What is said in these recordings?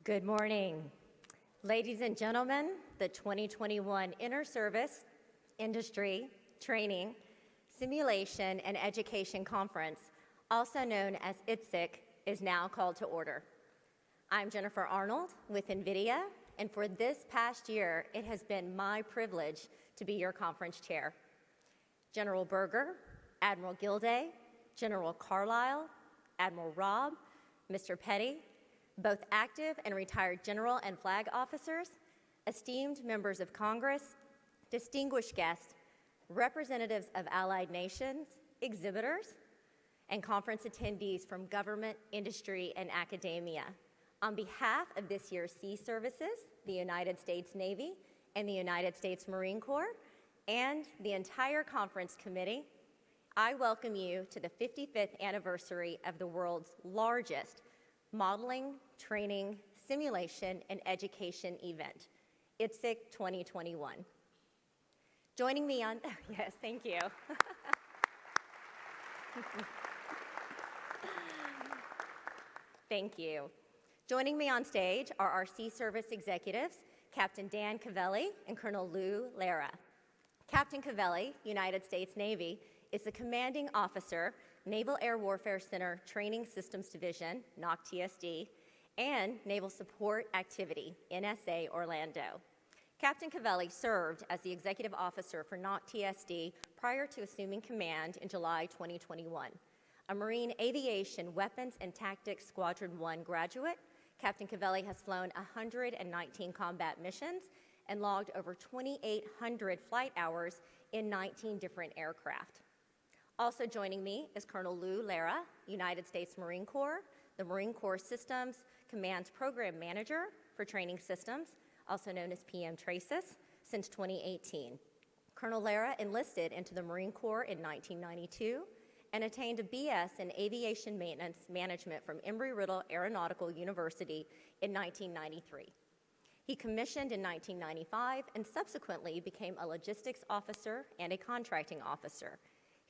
Good morning. Ladies and gentlemen, the 2021 Inter-Service Industry Training, Simulation, and Education Conference, also known as ITSEC, is now called to order. I'm Jennifer Arnold with NVIDIA, and for this past year, it has been my privilege to be your conference chair. General Berger, Admiral Gilday, General Carlisle, Admiral Robb, Mr. Pette, both active and retired general and flag officers, esteemed members of Congress, distinguished guests, representatives of allied nations, exhibitors, and conference attendees from government, industry, and academia. On behalf of this year's Sea Services, the United States Navy, and the United States Marine Corps, and the entire conference committee, I welcome you to the 55th anniversary of the world's largest modeling, training, simulation, and education event, ITSEC 2021. Joining me on, yes, thank you. Thank you. Joining me on stage are our Sea Service executives, Captain Dan Cavelli and Colonel Lou Lara. Captain Cavelli, United States Navy, is the commanding officer, Naval Air Warfare Center Training Systems Division, NOC-TSD, and Naval Support Activity, NSA Orlando. Captain Cavelli served as the executive officer for NOC-TSD prior to assuming command in July 2021. A Marine Aviation Weapons and Tactics Squadron 1 graduate, Captain Cavelli has flown 119 combat missions and logged over 2,800 flight hours in 19 different aircraft. Also joining me is Colonel Lou Lara, United States Marine Corps, the Marine Corps Systems Command's Program Manager for Training Systems, also known as PM TRACIS, since 2018. Colonel Lara enlisted into the Marine Corps in 1992 and attained a BS in Aviation Maintenance Management from Embry-Riddle Aeronautical University in 1993. He commissioned in 1995 and subsequently became a logistics officer and a contracting officer.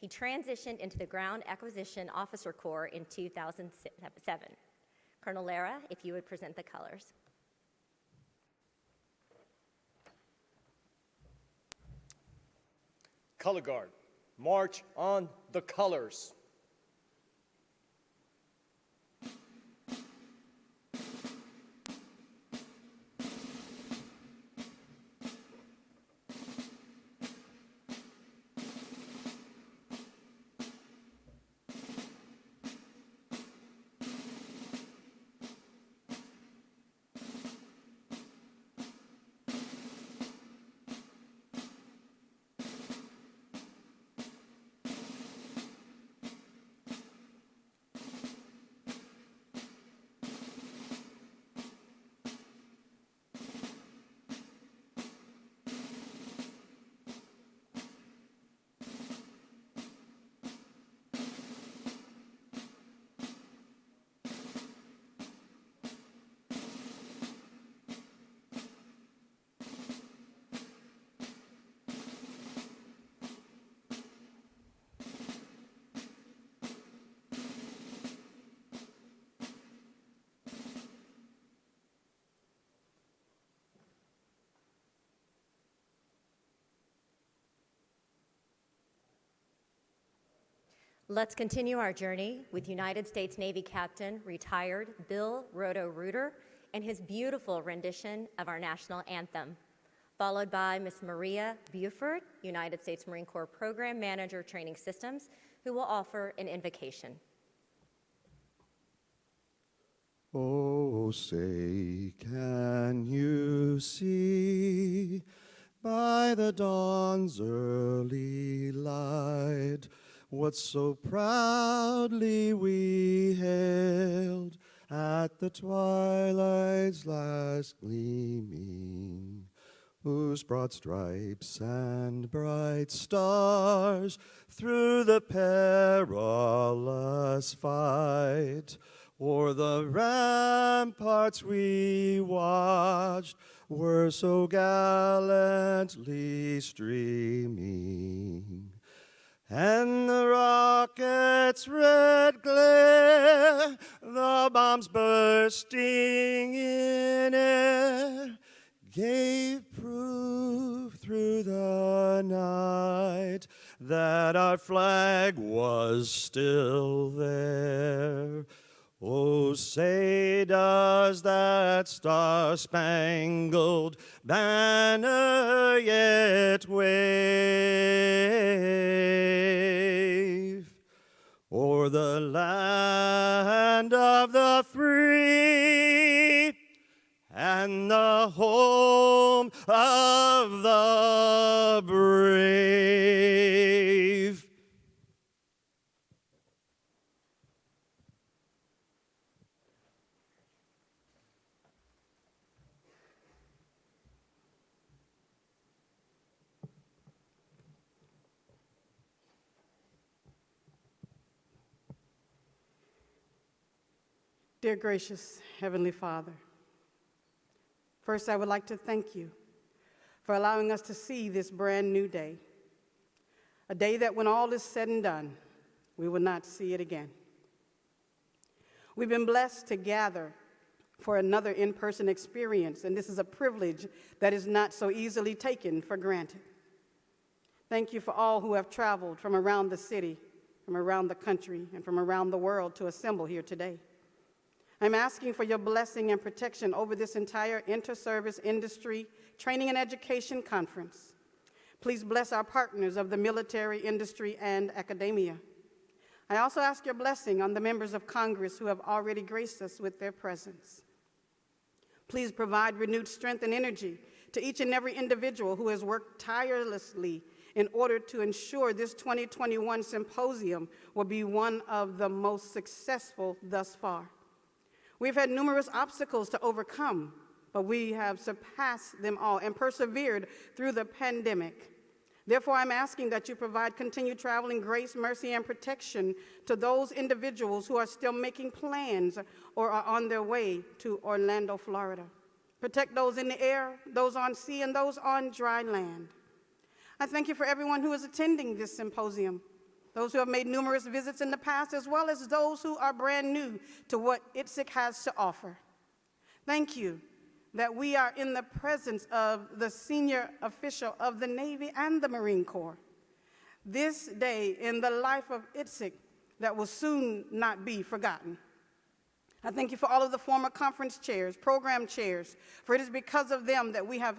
He transitioned into the Ground Acquisition Officer Corps in 2007. Colonel Lara, if you would present the colors. Color Guard, march on the colors. Let's continue our journey with United States Navy Captain, retired Bill Roto-Rooter, and his beautiful rendition of our national anthem, followed by Ms. Maria Buford, United States Marine Corps Program Manager, Training Systems, who will offer an invocation. Oh, say, can you see by the dawn's early light what so proudly we hailed at the twilight's last gleaming, whose broad stripes and bright stars through the perilous fight o'er the ramparts we watched were so gallantly streaming. and the rocket's red glare, the bombs bursting in air, gave proof through the night that our flag was still there. Oh, say does that star-spangled banner yet wave o'er the land of the free and the home of the brave? Dear gracious Heavenly Father, first I would like to thank you for allowing us to see this brand new day, a day that when all is said and done, we will not see it again. We've been blessed to gather for another in-person experience, and this is a privilege that is not so easily taken for granted. Thank you for all who have traveled from around the city, from around the country, and from around the world to assemble here today. I'm asking for your blessing and protection over this entire inter-service industry training and education conference. Please bless our partners of the military, industry, and academia. I also ask your blessing on the members of Congress who have already graced us with their presence. Please provide renewed strength and energy to each and every individual who has worked tirelessly in order to ensure this 2021 symposium will be one of the most successful thus far. We've had numerous obstacles to overcome, but we have surpassed them all and persevered through the pandemic. Therefore, I'm asking that you provide continued traveling grace, mercy, and protection to those individuals who are still making plans or are on their way to Orlando, Florida. Protect those in the air, those on sea, and those on dry land. I thank you for everyone who is attending this symposium, those who have made numerous visits in the past, as well as those who are brand new to what ITSEC has to offer. Thank you that we are in the presence of the senior official of the Navy and the Marine Corps. This day in the life of ITSEC that will soon not be forgotten. I thank you for all of the former conference chairs, program chairs, for it is because of them that we have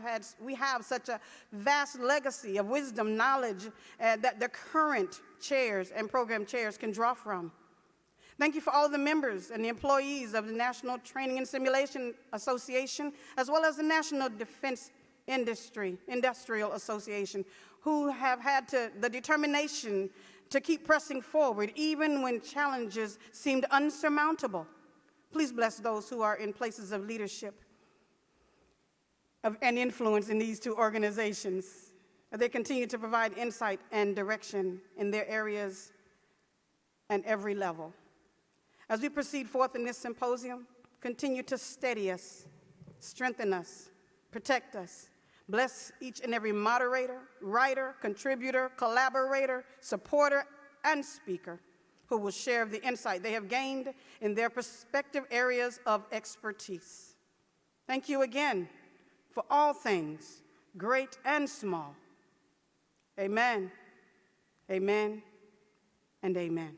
such a vast legacy of wisdom, knowledge that the current chairs and program chairs can draw from. Thank you for all the members and the employees of the National Training and Simulation Association, as well as the National Defense Industrial Association, who have had the determination to keep pressing forward even when challenges seemed unsurmountable. Please bless those who are in places of leadership and influence in these two organizations. They continue to provide insight and direction in their areas and every level. As we proceed forth in this symposium, continue to steady us, strengthen us, protect us. Bless each and every moderator, writer, contributor, collaborator, supporter, and speaker who will share the insight they have gained in their respective areas of expertise. Thank you again for all things, great and small. Amen, amen, and amen.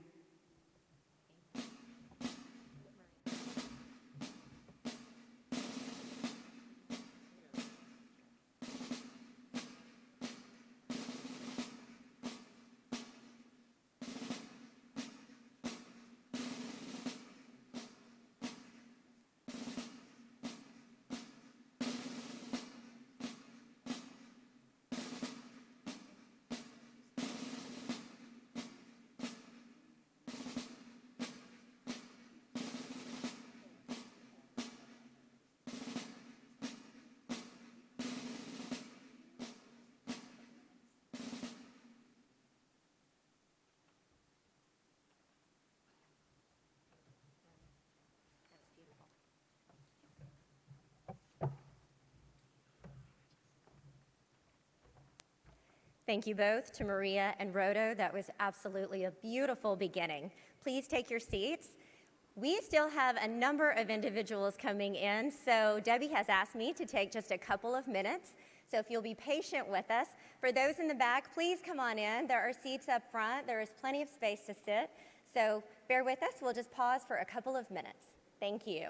Thank you both to Maria and Rodo. That was absolutely a beautiful beginning. Please take your seats. We still have a number of individuals coming in, so Debbie has asked me to take just a couple of minutes. So if you'll be patient with us. For those in the back, please come on in. There are seats up front. There is plenty of space to sit. So bear with us. We'll just pause for a couple of minutes. Thank you.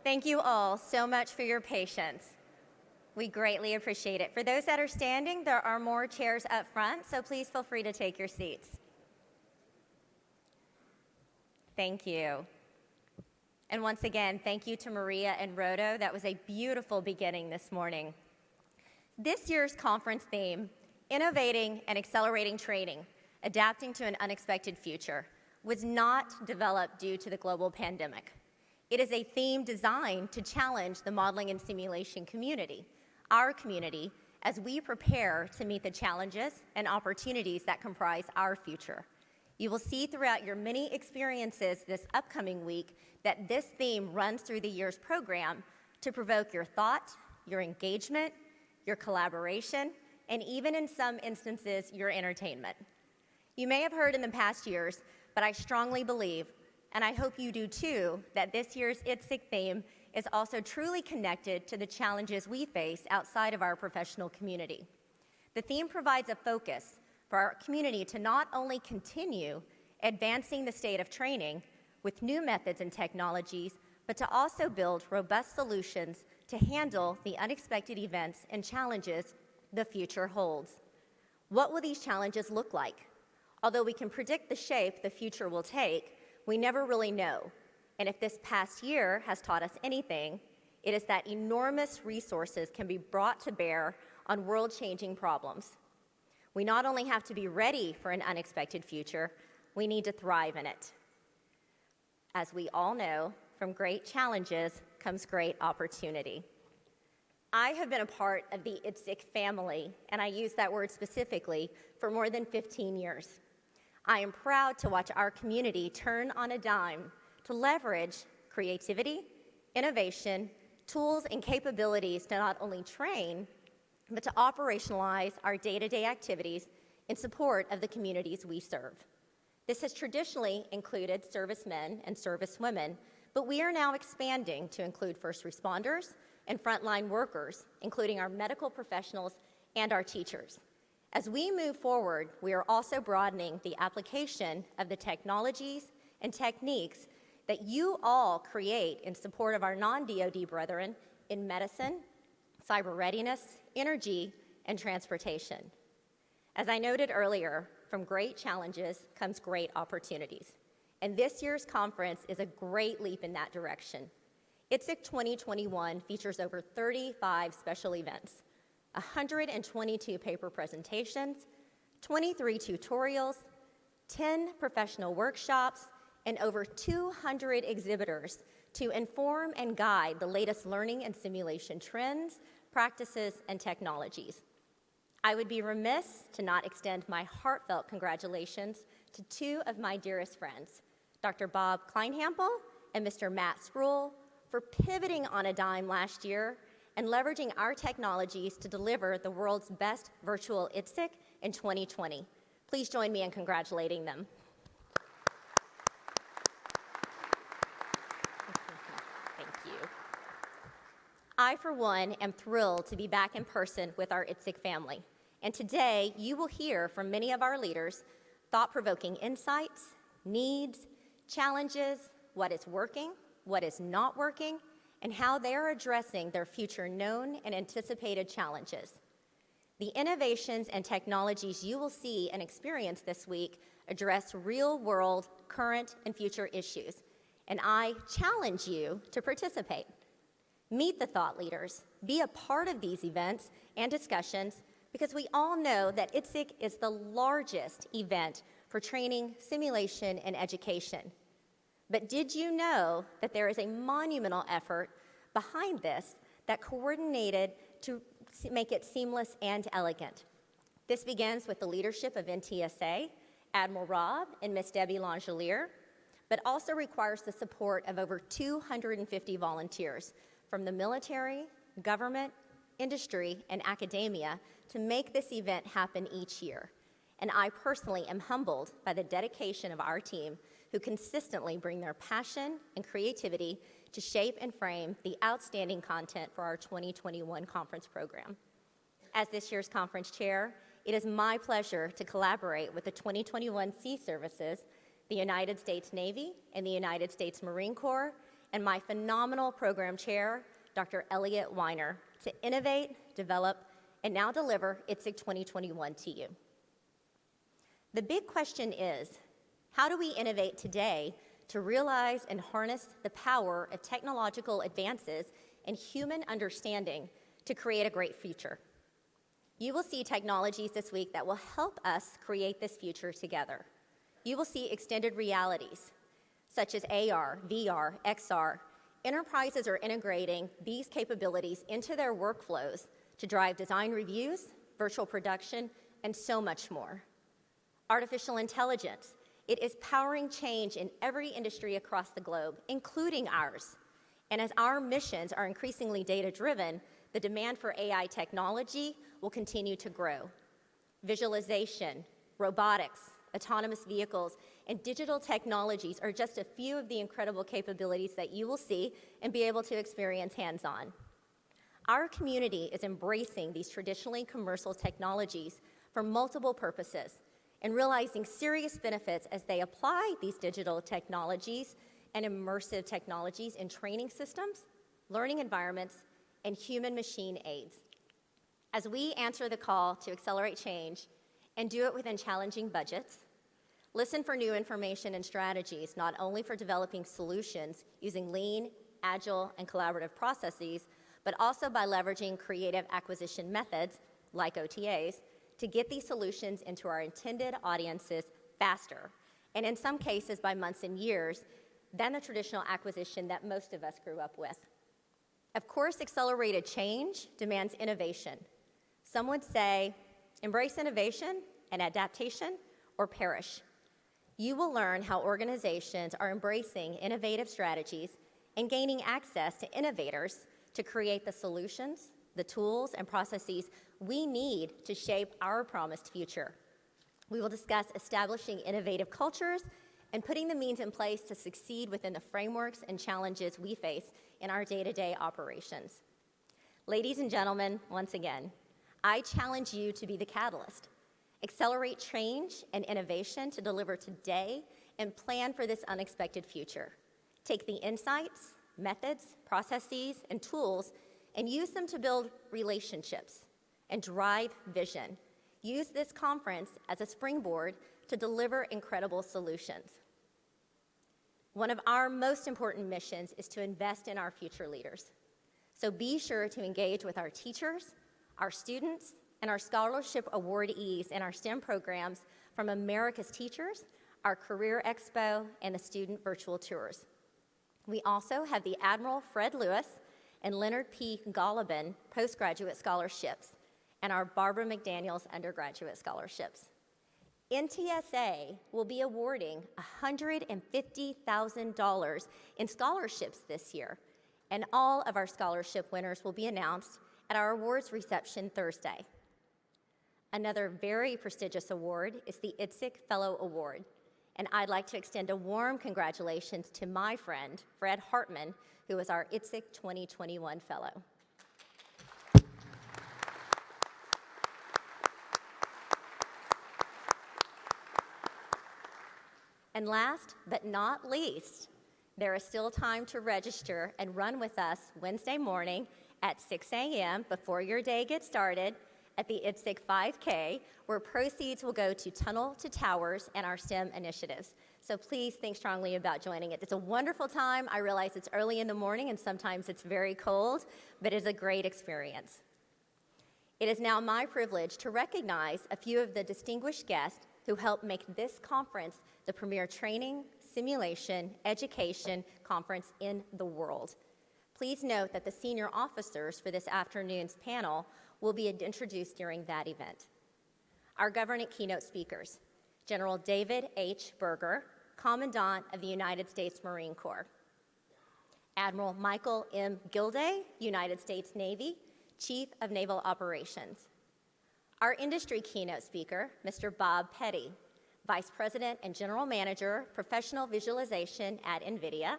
Thank you all so much for your patience. We greatly appreciate it. For those that are standing, there are more chairs up front, so please feel free to take your seats. Thank you. And once again, thank you to Maria and Rodo. That was a beautiful beginning this morning. This year's conference theme, Innovating and Accelerating Training, Adapting to an Unexpected Future, was not developed due to the global pandemic. It is a theme designed to challenge the modeling and simulation community, our community, as we prepare to meet the challenges and opportunities that comprise our future. You will see throughout your many experiences this upcoming week that this theme runs through the year's program to provoke your thought, your engagement, your collaboration, and even in some instances, your entertainment. You may have heard in the past years, but I strongly believe, and I hope you do too, that this year's ITSEC theme is also truly connected to the challenges we face outside of our professional community. The theme provides a focus for our community to not only continue advancing the state of training with new methods and technologies, but to also build robust solutions to handle the unexpected events and challenges the future holds. What will these challenges look like? Although we can predict the shape the future will take, we never really know. And if this past year has taught us anything, it is that enormous resources can be brought to bear on world-changing problems. We not only have to be ready for an unexpected future, we need to thrive in it. As we all know, from great challenges comes great opportunity. I have been a part of the ITSEC family, and I use that word specifically, for more than 15 years. I am proud to watch our community turn on a dime to leverage creativity, innovation, tools, and capabilities to not only train, but to operationalize our day-to-day activities in support of the communities we serve. This has traditionally included servicemen and servicewomen, but we are now expanding to include first responders and frontline workers, including our medical professionals and our teachers. As we move forward, we are also broadening the application of the technologies and techniques that you all create in support of our non-DoD brethren in medicine, cyber readiness, energy, and transportation. As I noted earlier, from great challenges comes great opportunities. And this year's conference is a great leap in that direction. ITSEC 2021 features over 35 special events, 122 paper presentations, 23 tutorials, 10 professional workshops, and over 200 exhibitors to inform and guide the latest learning and simulation trends, practices, and technologies. I would be remiss to not extend my heartfelt congratulations to two of my dearest friends, Dr. Bob Kleinhampel and Mr. Matt Spruill, for pivoting on a dime last year and leveraging our technologies to deliver the world's best virtual ITSEC in 2020. Please join me in congratulating them. Thank you. I, for one, am thrilled to be back in person with our ITSEC family. And today, you will hear from many of our leaders thought-provoking insights, needs, challenges, what is working, what is not working, and how they are addressing their future known and anticipated challenges. The innovations and technologies you will see and experience this week address real-world, current, and future issues, and I challenge you to participate. Meet the thought leaders, be a part of these events and discussions, because we all know that ITSEC is the largest event for training, simulation, and education. But did you know that there is a monumental effort behind this that coordinated to make it seamless and elegant? This begins with the leadership of NTSA, Admiral Rob and Miss Debbie Langelier, but also requires the support of over 250 volunteers from the military, government, industry, and academia to make this event happen each year. And I personally am humbled by the dedication of our team, who consistently bring their passion and creativity to shape and frame the outstanding content for our 2021 conference program. As this year's conference chair, it is my pleasure to collaborate with the 2021 Sea Services, the United States Navy, and the United States Marine Corps, and my phenomenal program chair, Dr. Elliot Weiner, to innovate, develop, and now deliver ITSEC 2021 to you. The big question is, how do we innovate today to realize and harness the power of technological advances and human understanding to create a great future? You will see technologies this week that will help us create this future together. You will see extended realities, such as AR, VR, XR. Enterprises are integrating these capabilities into their workflows to drive design reviews, virtual production, and so much more. Artificial intelligence It is powering change in every industry across the globe, including ours. And as our missions are increasingly data-driven, the demand for AI technology will continue to grow. Visualization, robotics, autonomous vehicles, and digital technologies are just a few of the incredible capabilities that you will see and be able to experience hands-on. Our community is embracing these traditionally commercial technologies for multiple purposes and realizing serious benefits as they apply these digital technologies and immersive technologies in training systems, learning environments, and human-machine aids. As we answer the call to accelerate change and do it within challenging budgets, listen for new information and strategies, not only for developing solutions using lean, agile, and collaborative processes, but also by leveraging creative acquisition methods, like OTAs, to get these solutions into our intended audiences faster, and in some cases by months and years, than the traditional acquisition that most of us grew up with. Of course, accelerated change demands innovation. Some would say, embrace innovation and adaptation or perish. You will learn how organizations are embracing innovative strategies and gaining access to innovators to create the solutions, the tools, and processes we need to shape our promised future. We will discuss establishing innovative cultures and putting the means in place to succeed within the frameworks and challenges we face in our day-to-day operations. Ladies and gentlemen, once again, I challenge you to be the catalyst. Accelerate change and innovation to deliver today and plan for this unexpected future. Take the insights, methods, processes, and tools and use them to build relationships and drive vision. Use this conference as a springboard to deliver incredible solutions. One of our most important missions is to invest in our future leaders. So be sure to engage with our teachers, our students, and our scholarship awardees in our STEM programs from America's Teachers, our Career Expo, and the student virtual tours. We also have the Admiral Fred Lewis and Leonard P. Golleben postgraduate scholarships and our Barbara McDaniels undergraduate scholarships. NTSA will be awarding $150,000 in scholarships this year, and all of our scholarship winners will be announced at our awards reception Thursday. Another very prestigious award is the ITSEC Fellow Award, and I'd like to extend a warm congratulations to my friend, Fred Hartman, who is our ITSEC 2021 Fellow. And last but not least, there is still time to register and run with us Wednesday morning at 6 a.m. before your day gets started at the ITSEC 5K, where proceeds will go to Tunnel to Towers and our STEM initiatives. So please think strongly about joining it. It's a wonderful time. I realize it's early in the morning and sometimes it's very cold, but it's a great experience. It is now my privilege to recognize a few of the distinguished guests who helped make this conference the premier training, simulation, education conference in the world. Please note that the senior officers for this afternoon's panel will be introduced during that event. Our governing keynote speakers, General David H. Berger, Commandant of the United States Marine Corps. Admiral Michael M. Gilday, United States Navy, Chief of Naval Operations. Our industry keynote speaker, Mr. Bob Pette, Vice President and General Manager, Professional Visualization at NVIDIA.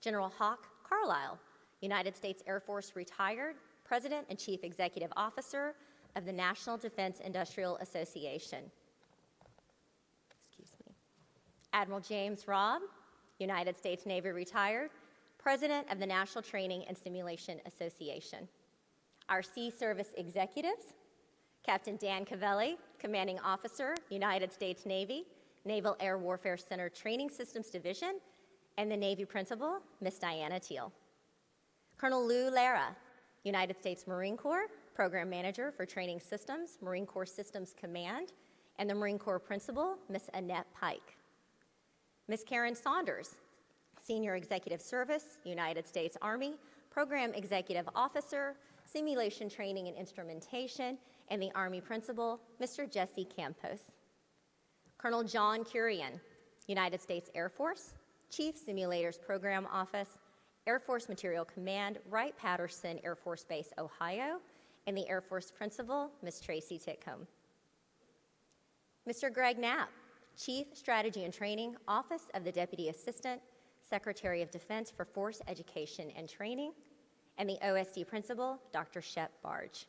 General Hawk Carlisle, United States Air Force retired, President and Chief Executive Officer of the National Defense Industrial Association. Admiral James Robb, United States Navy retired, President of the National Training and Simulation Association. Our Sea Service executives, Captain Dan Cavelli, Commanding Officer, United States Navy, Naval Air Warfare Center Training Systems Division, and the Navy Principal, Miss Diana Teal. Colonel Lou Lara, United States Marine Corps, Program Manager for Training Systems, Marine Corps Systems Command, and the Marine Corps Principal, Miss Annette Pike. Miss Karen Saunders, Senior Executive Service, United States Army, Program Executive Officer, Simulation Training and Instrumentation, and the Army Principal, Mr. Jesse Campos. Colonel John Curian, United States Air Force, Chief Simulators Program Office, Air Force Material Command, Wright-Patterson Air Force Base, Ohio, and the Air Force Principal, Ms. Tracy Titcomb. Mr. Greg Knapp, Chief Strategy and Training, Office of the Deputy Assistant, Secretary of Defense for Force Education and Training, and the OSD Principal, Dr. Shep Barge.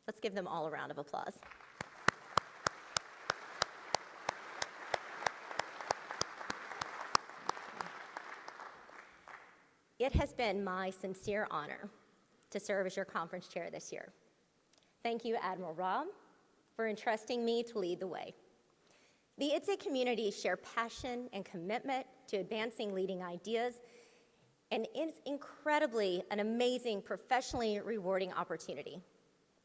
Let's give them all a round of applause. It has been my sincere honor to serve as your conference chair this year. Thank you, Admiral Rob, for entrusting me to lead the way. The ITSEC community share passion and commitment to advancing leading ideas, and it's incredibly an amazing, professionally rewarding opportunity.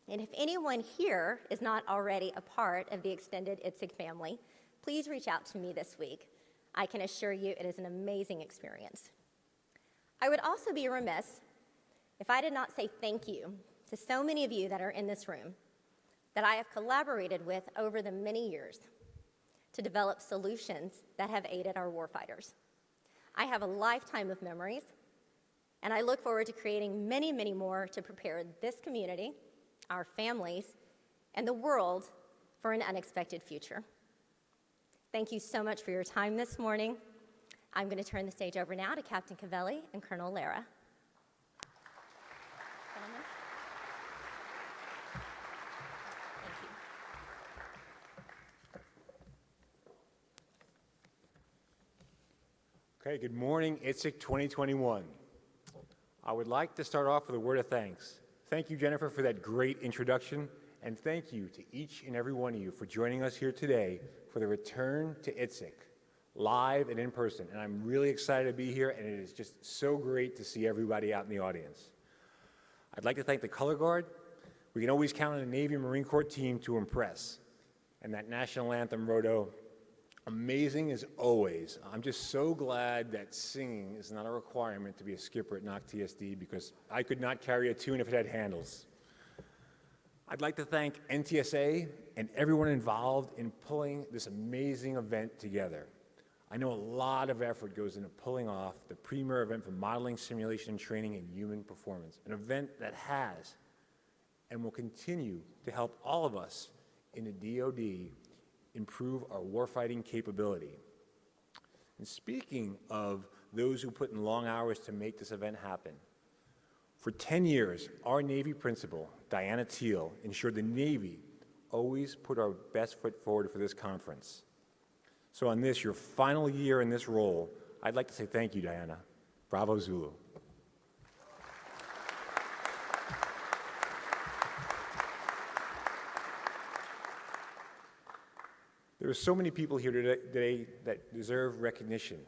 And if anyone here is not already a part of the extended ITSEC family, please reach out to me this week. I can assure you it is an amazing experience. I would also be remiss if I did not say thank you to so many of you that are in this room that I have collaborated with over the many years to develop solutions that have aided our warfighters. I have a lifetime of memories, and I look forward to creating many, many more to prepare this community, our families, and the world for an unexpected future. Thank you so much for your time this morning. I'm going to turn the stage over now to Captain Cavelli and Colonel Lara. Gentlemen. Thank you. Okay, good morning, ITSEC 2021. I would like to start off with a word of thanks. Thank you, Jennifer, for that great introduction, and thank you to each and every one of you for joining us here today for the return to ITSEC, live and in person. And I'm really excited to be here, and it is just so great to see everybody out in the audience. I'd like to thank the Color Guard. We can always count on the Navy and Marine Corps team to impress. And that National Anthem, Roto, amazing as always. I'm just so glad that singing is not a requirement to be a skipper at NOC TSD, because I could not carry a tune if it had handles. I'd like to thank NTSA and everyone involved in pulling this amazing event together. I know a lot of effort goes into pulling off the premier event for modeling, simulation, and training in human performance, an event that has and will continue to help all of us in the DoD improve our warfighting capability. And speaking of those who put in long hours to make this event happen, for 10 years, our Navy principal, Diana Teal, ensured the Navy always put our best foot forward for this conference. So on this, your final year in this role, I'd like to say thank you, Diana. Bravo, Zulu. There are so many people here today that deserve recognition.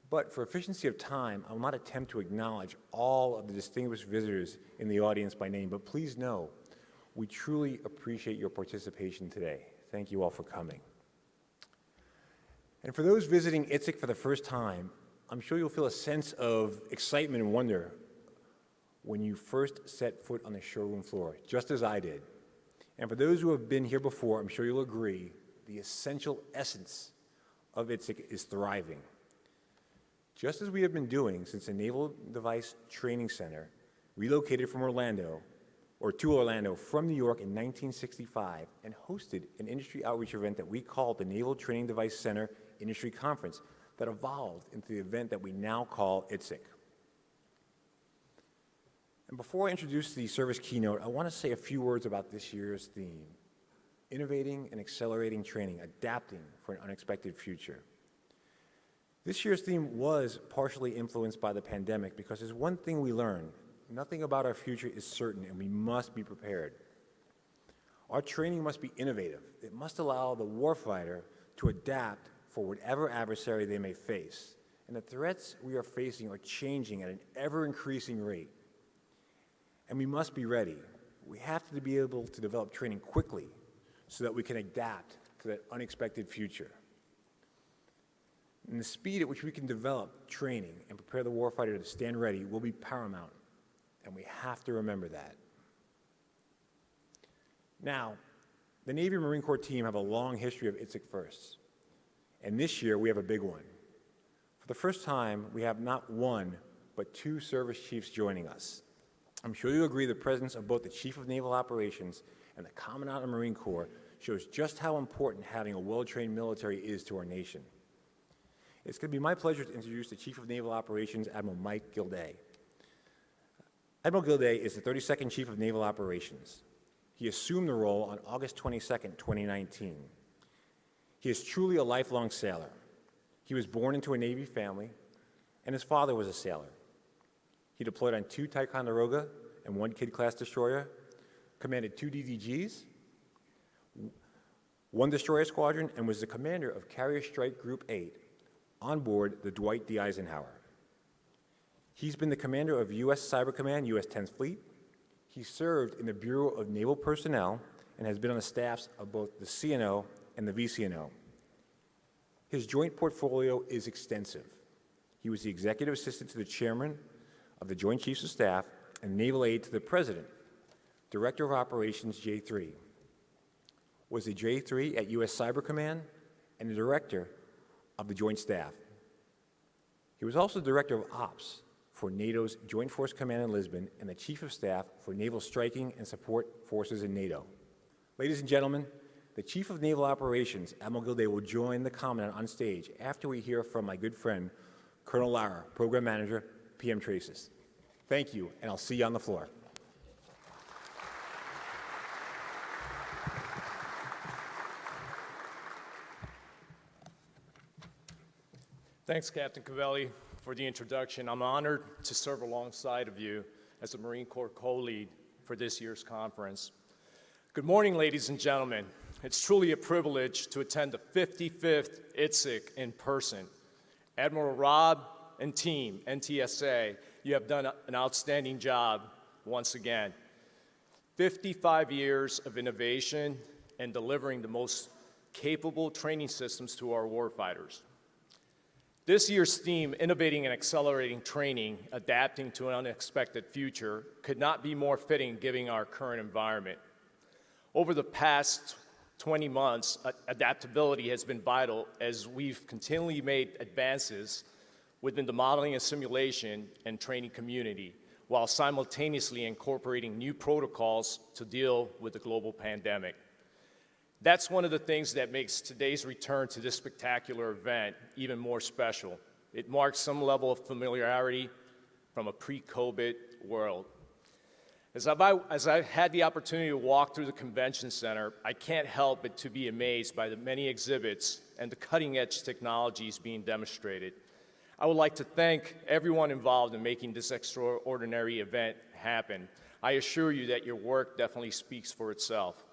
But for efficiency of time, I will not attempt to acknowledge all of the distinguished visitors in the audience by name, but please know, we truly appreciate your participation today. Thank you all for coming. And for those visiting ITSEC for the first time, I'm sure you'll feel a sense of excitement and wonder when you first set foot on the showroom floor, just as I did. And for those who have been here before, I'm sure you'll agree, the essential essence of ITSEC is thriving. Just as we have been doing since the Naval Device Training Center relocated from Orlando, or to Orlando from New York in 1965, and hosted an industry outreach event that we called the Naval Training Device Center Industry Conference that evolved into the event that we now call ITSEC. And before I introduce the service keynote, I want to say a few words about this year's theme: innovating and accelerating training, adapting for an unexpected future. This year's theme was partially influenced by the pandemic, because there's one thing we learned: nothing about our future is certain, and we must be prepared. Our training must be innovative. It must allow the warfighter to adapt for whatever adversary they may face. And the threats we are facing are changing at an ever-increasing rate. And we must be ready. We have to be able to develop training quickly so that we can adapt to that unexpected future. And the speed at which we can develop training and prepare the warfighter to stand ready will be paramount, and we have to remember that. Now, The Navy and Marine Corps team have a long history of ITSEC firsts, and this year we have a big one. For the first time, we have not one, but two service chiefs joining us. I'm sure you'll agree the presence of both the Chief of Naval Operations and the Commandant of the Marine Corps shows just how important having a well-trained military is to our nation. It's going to be my pleasure to introduce the Chief of Naval Operations, Admiral Mike Gilday. Admiral Gilday is the 32nd Chief of Naval Operations. He assumed the role on August 22nd, 2019. He is truly a lifelong sailor. He was born into a Navy family, and his father was a sailor. He deployed on 2 Ticonderoga and 1 Kidd-class destroyer, commanded 2 DDGs, 1 destroyer squadron, and was the commander of Carrier Strike Group 8 on board the Dwight D. Eisenhower. He's been the commander of U.S. Cyber Command, U.S. 10th Fleet. He served in the Bureau of Naval Personnel and has been on the staffs of both the CNO and the VCNO. His joint portfolio is extensive. He was the executive assistant to the chairman of the Joint Chiefs of Staff and naval aide to the president, director of operations J3, was the J3 at U.S. Cyber Command and the director of the Joint Staff. He was also director of ops for NATO's Joint Force Command in Lisbon and the chief of staff for naval striking and support forces in NATO. Ladies and gentlemen, the Chief of Naval Operations, Admiral Gilday, will join the Commandant on stage after we hear from my good friend, Colonel Lara, Program Manager, PM Traces. Thank you, and I'll see you on the floor. Thanks, Captain Cavelli, for the introduction. I'm honored to serve alongside of you as the Marine Corps co-lead for this year's conference. Good morning, ladies and gentlemen. It's truly a privilege to attend the 55th ITSEC in person. Admiral Rob and team, NTSA, you have done an outstanding job once again. 55 years of innovation and delivering the most capable training systems to our warfighters. This year's theme, Innovating and Accelerating Training, Adapting to an Unexpected Future, could not be more fitting given our current environment. Over the past 20 months, adaptability has been vital as we've continually made advances within the modeling and simulation and training community, while simultaneously incorporating new protocols to deal with the global pandemic. That's one of the things that makes today's return to this spectacular event even more special. It marks some level of familiarity from a pre-COVID world. As I've had the opportunity to walk through the convention center, I can't help but to be amazed by the many exhibits and the cutting-edge technologies being demonstrated. I would like to thank everyone involved in making this extraordinary event happen. I assure you that your work definitely speaks for itself.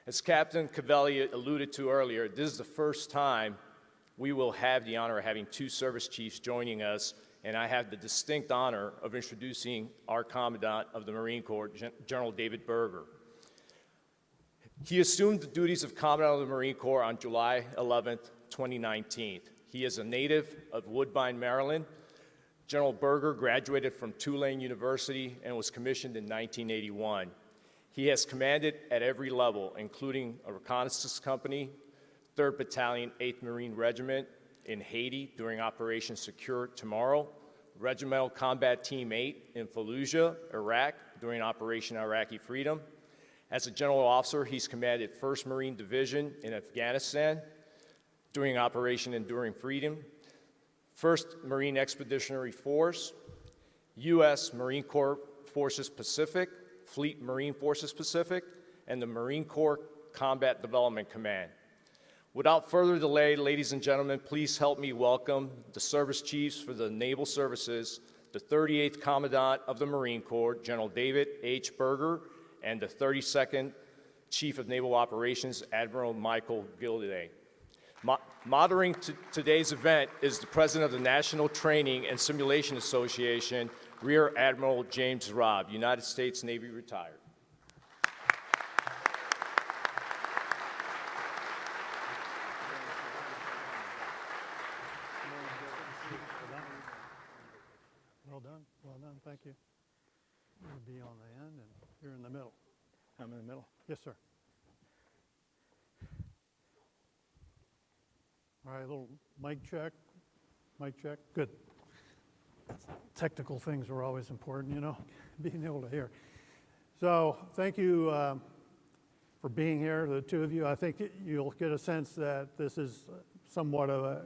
As Captain Cavelli alluded to earlier, this is the first time we will have the honor of having 2 service chiefs joining us, and I have the distinct honor of introducing our Commandant of the Marine Corps, General David Berger. He assumed the duties of Commandant of the Marine Corps on July 11th, 2019. He is a native of Woodbine, Maryland. General Berger graduated from Tulane University and was commissioned in 1981. He has commanded at every level, including a reconnaissance company, 3rd Battalion, 8th Marine Regiment in Haiti during Operation Secure Tomorrow, Regimental Combat Team 8 in Fallujah, Iraq during Operation Iraqi Freedom. As a general officer, he's commanded 1st Marine Division in Afghanistan during Operation Enduring Freedom, 1st Marine Expeditionary Force, U.S. Marine Corps Forces Pacific, Fleet Marine Forces Pacific, and the Marine Corps Combat Development Command. Without further delay, ladies and gentlemen, please help me welcome the service chiefs for the Naval Services, the 38th Commandant of the Marine Corps, General David H. Berger, and the 32nd Chief of Naval Operations, Admiral Michael Gilday. Moderating today's event is the President of the National Training and Simulation Association, Rear Admiral James Robb, United States Navy retired. Well done, thank you. You'll be on the end and you're in the middle. I'm in the middle. Yes, sir. All right, a little mic check. Mic check. Good. Technical things are always important, you know, being able to hear. So thank you for being here, the two of you. I think you'll get a sense that this is somewhat of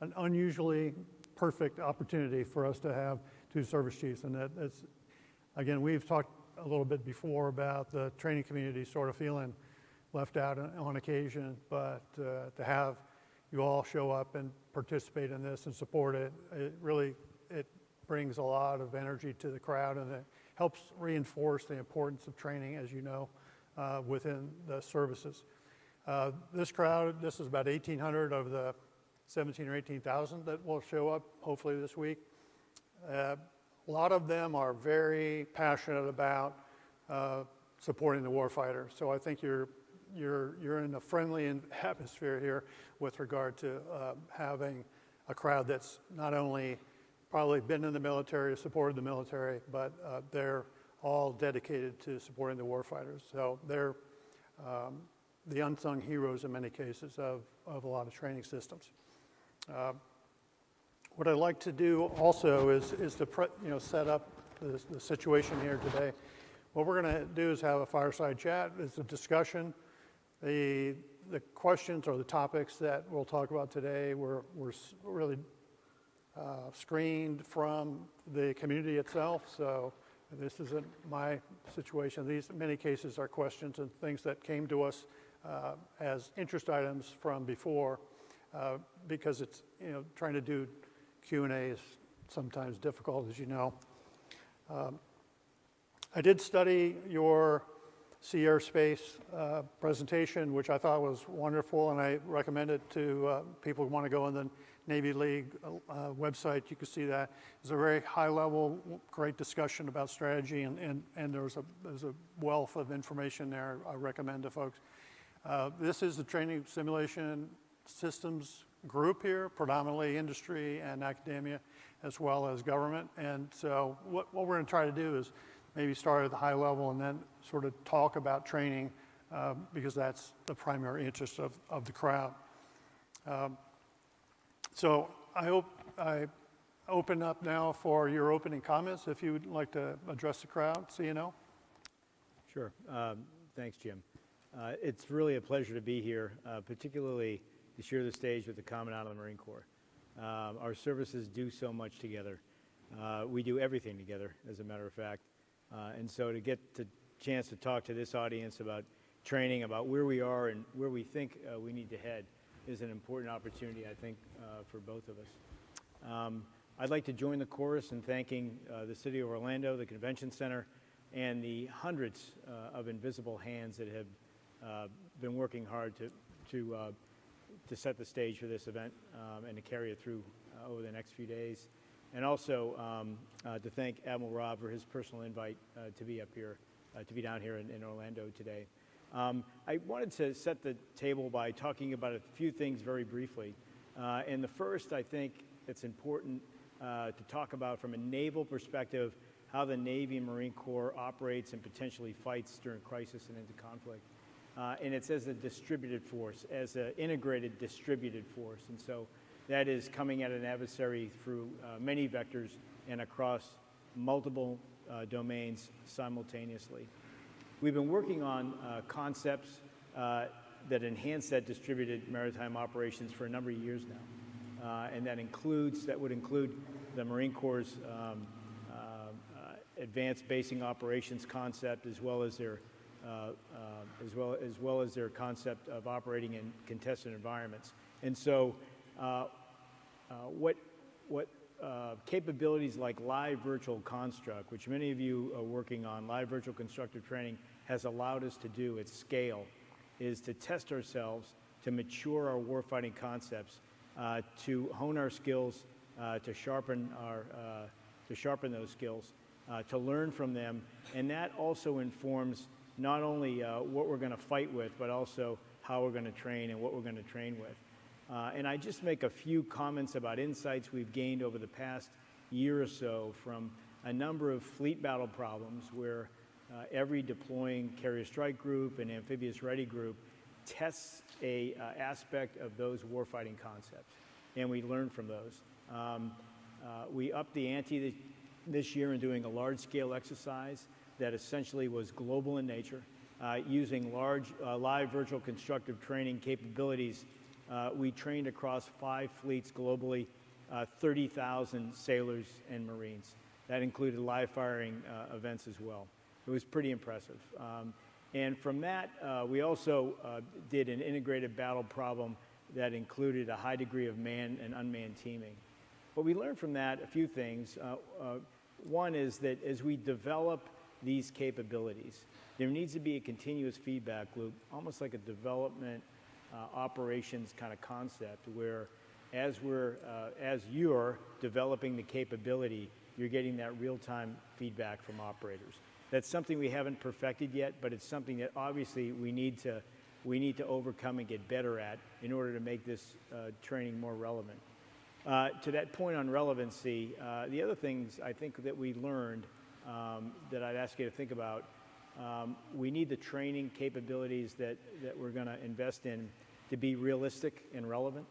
an unusually perfect opportunity for us to have two service chiefs. And that's, again, we've talked a little bit before about the training community sort of feeling left out on occasion, but to have you all show up and participate in this and support it, it brings a lot of energy to the crowd, and it helps reinforce the importance of training, as you know, within the services. This crowd, this is about 1,800 of the 17 or 18,000 that will show up hopefully this week. A lot of them are very passionate about supporting the warfighter. So I think you're in a friendly atmosphere here with regard to having a crowd that's not only probably been in the military, supported the military, but they're all dedicated to supporting the warfighters. So they're the unsung heroes in many cases of a lot of training systems. What I'd like to do also is to set up the situation here today. What we're going to do is have a fireside chat. It's a discussion. The questions or the topics that we'll talk about today were really screened from the community itself. So this isn't my situation. These, in many cases, are questions and things that came to us as interest items from before, because it's, trying to do Q&A is sometimes difficult, as you know. I did study your Sea Airspace presentation, which I thought was wonderful, and I recommend it to people who want to go on the Navy League website. You can see that. It's a very high-level, great discussion about strategy, and there's a wealth of information there I recommend to folks. This is the training simulation systems group here, predominantly industry and academia, as well as government. And so what we're going to try to do is maybe start at the high level and then sort of talk about training, because that's the primary interest of the crowd. So I hope I open up now for your opening comments, if you would like to address the crowd, CNO. Sure. Thanks, Jim. It's really a pleasure to be here, particularly to share the stage with the Commandant of the Marine Corps. Our services do so much together. We do everything together, as a matter of fact. And so to get the chance to talk to this audience about training, about where we are and where we think we need to head is an important opportunity, I think, for both of us. I'd like to join the chorus in thanking the City of Orlando, the Convention Center, and the hundreds of invisible hands that have been working hard to set the stage for this event and to carry it through over the next few days. And also to thank Admiral Rob for his personal invite to be up here, to be down here in Orlando today. I wanted to set the table by talking about a few things very briefly. And the first, I think it's important to talk about from a naval perspective how the Navy and Marine Corps operates and potentially fights during crisis and into conflict. And it's as a distributed force, as an integrated distributed force. And so that is coming at an adversary through many vectors and across multiple domains simultaneously. We've been working on concepts that enhance that distributed maritime operations for a number of years now. And that would include the Marine Corps' advanced basing operations concept, as well as their concept of operating in contested environments. And so what capabilities like live virtual construct, which many of you are working on, live virtual constructive training has allowed us to do at scale, is to test ourselves, to mature our warfighting concepts, to hone our skills, to sharpen those skills, to learn from them, and that also informs not only what we're going to fight with, but also how we're going to train and what we're going to train with. And I just make a few comments about insights we've gained over the past year or so from a number of fleet battle problems where every deploying carrier strike group and amphibious ready group tests a aspect of those warfighting concepts, and we learn from those. We upped the ante this year in doing a large-scale exercise that essentially was global in nature. Using large live virtual constructive training capabilities, we trained across 5 fleets globally, 30,000 sailors and Marines. That included live firing events as well. It was pretty impressive. And from that, we also did an integrated battle problem that included a high degree of manned and unmanned teaming. But we learned from that a few things. One is that as we develop these capabilities, there needs to be a continuous feedback loop, almost like a development operations kind of concept, where as you're developing the capability, you're getting that real-time feedback from operators. That's something we haven't perfected yet, but it's something that obviously we need to overcome and get better at in order to make this training more relevant. To that point on relevancy, the other things I think that we learned that I'd ask you to think about, we need the training capabilities that we're going to invest in to be realistic and relevant.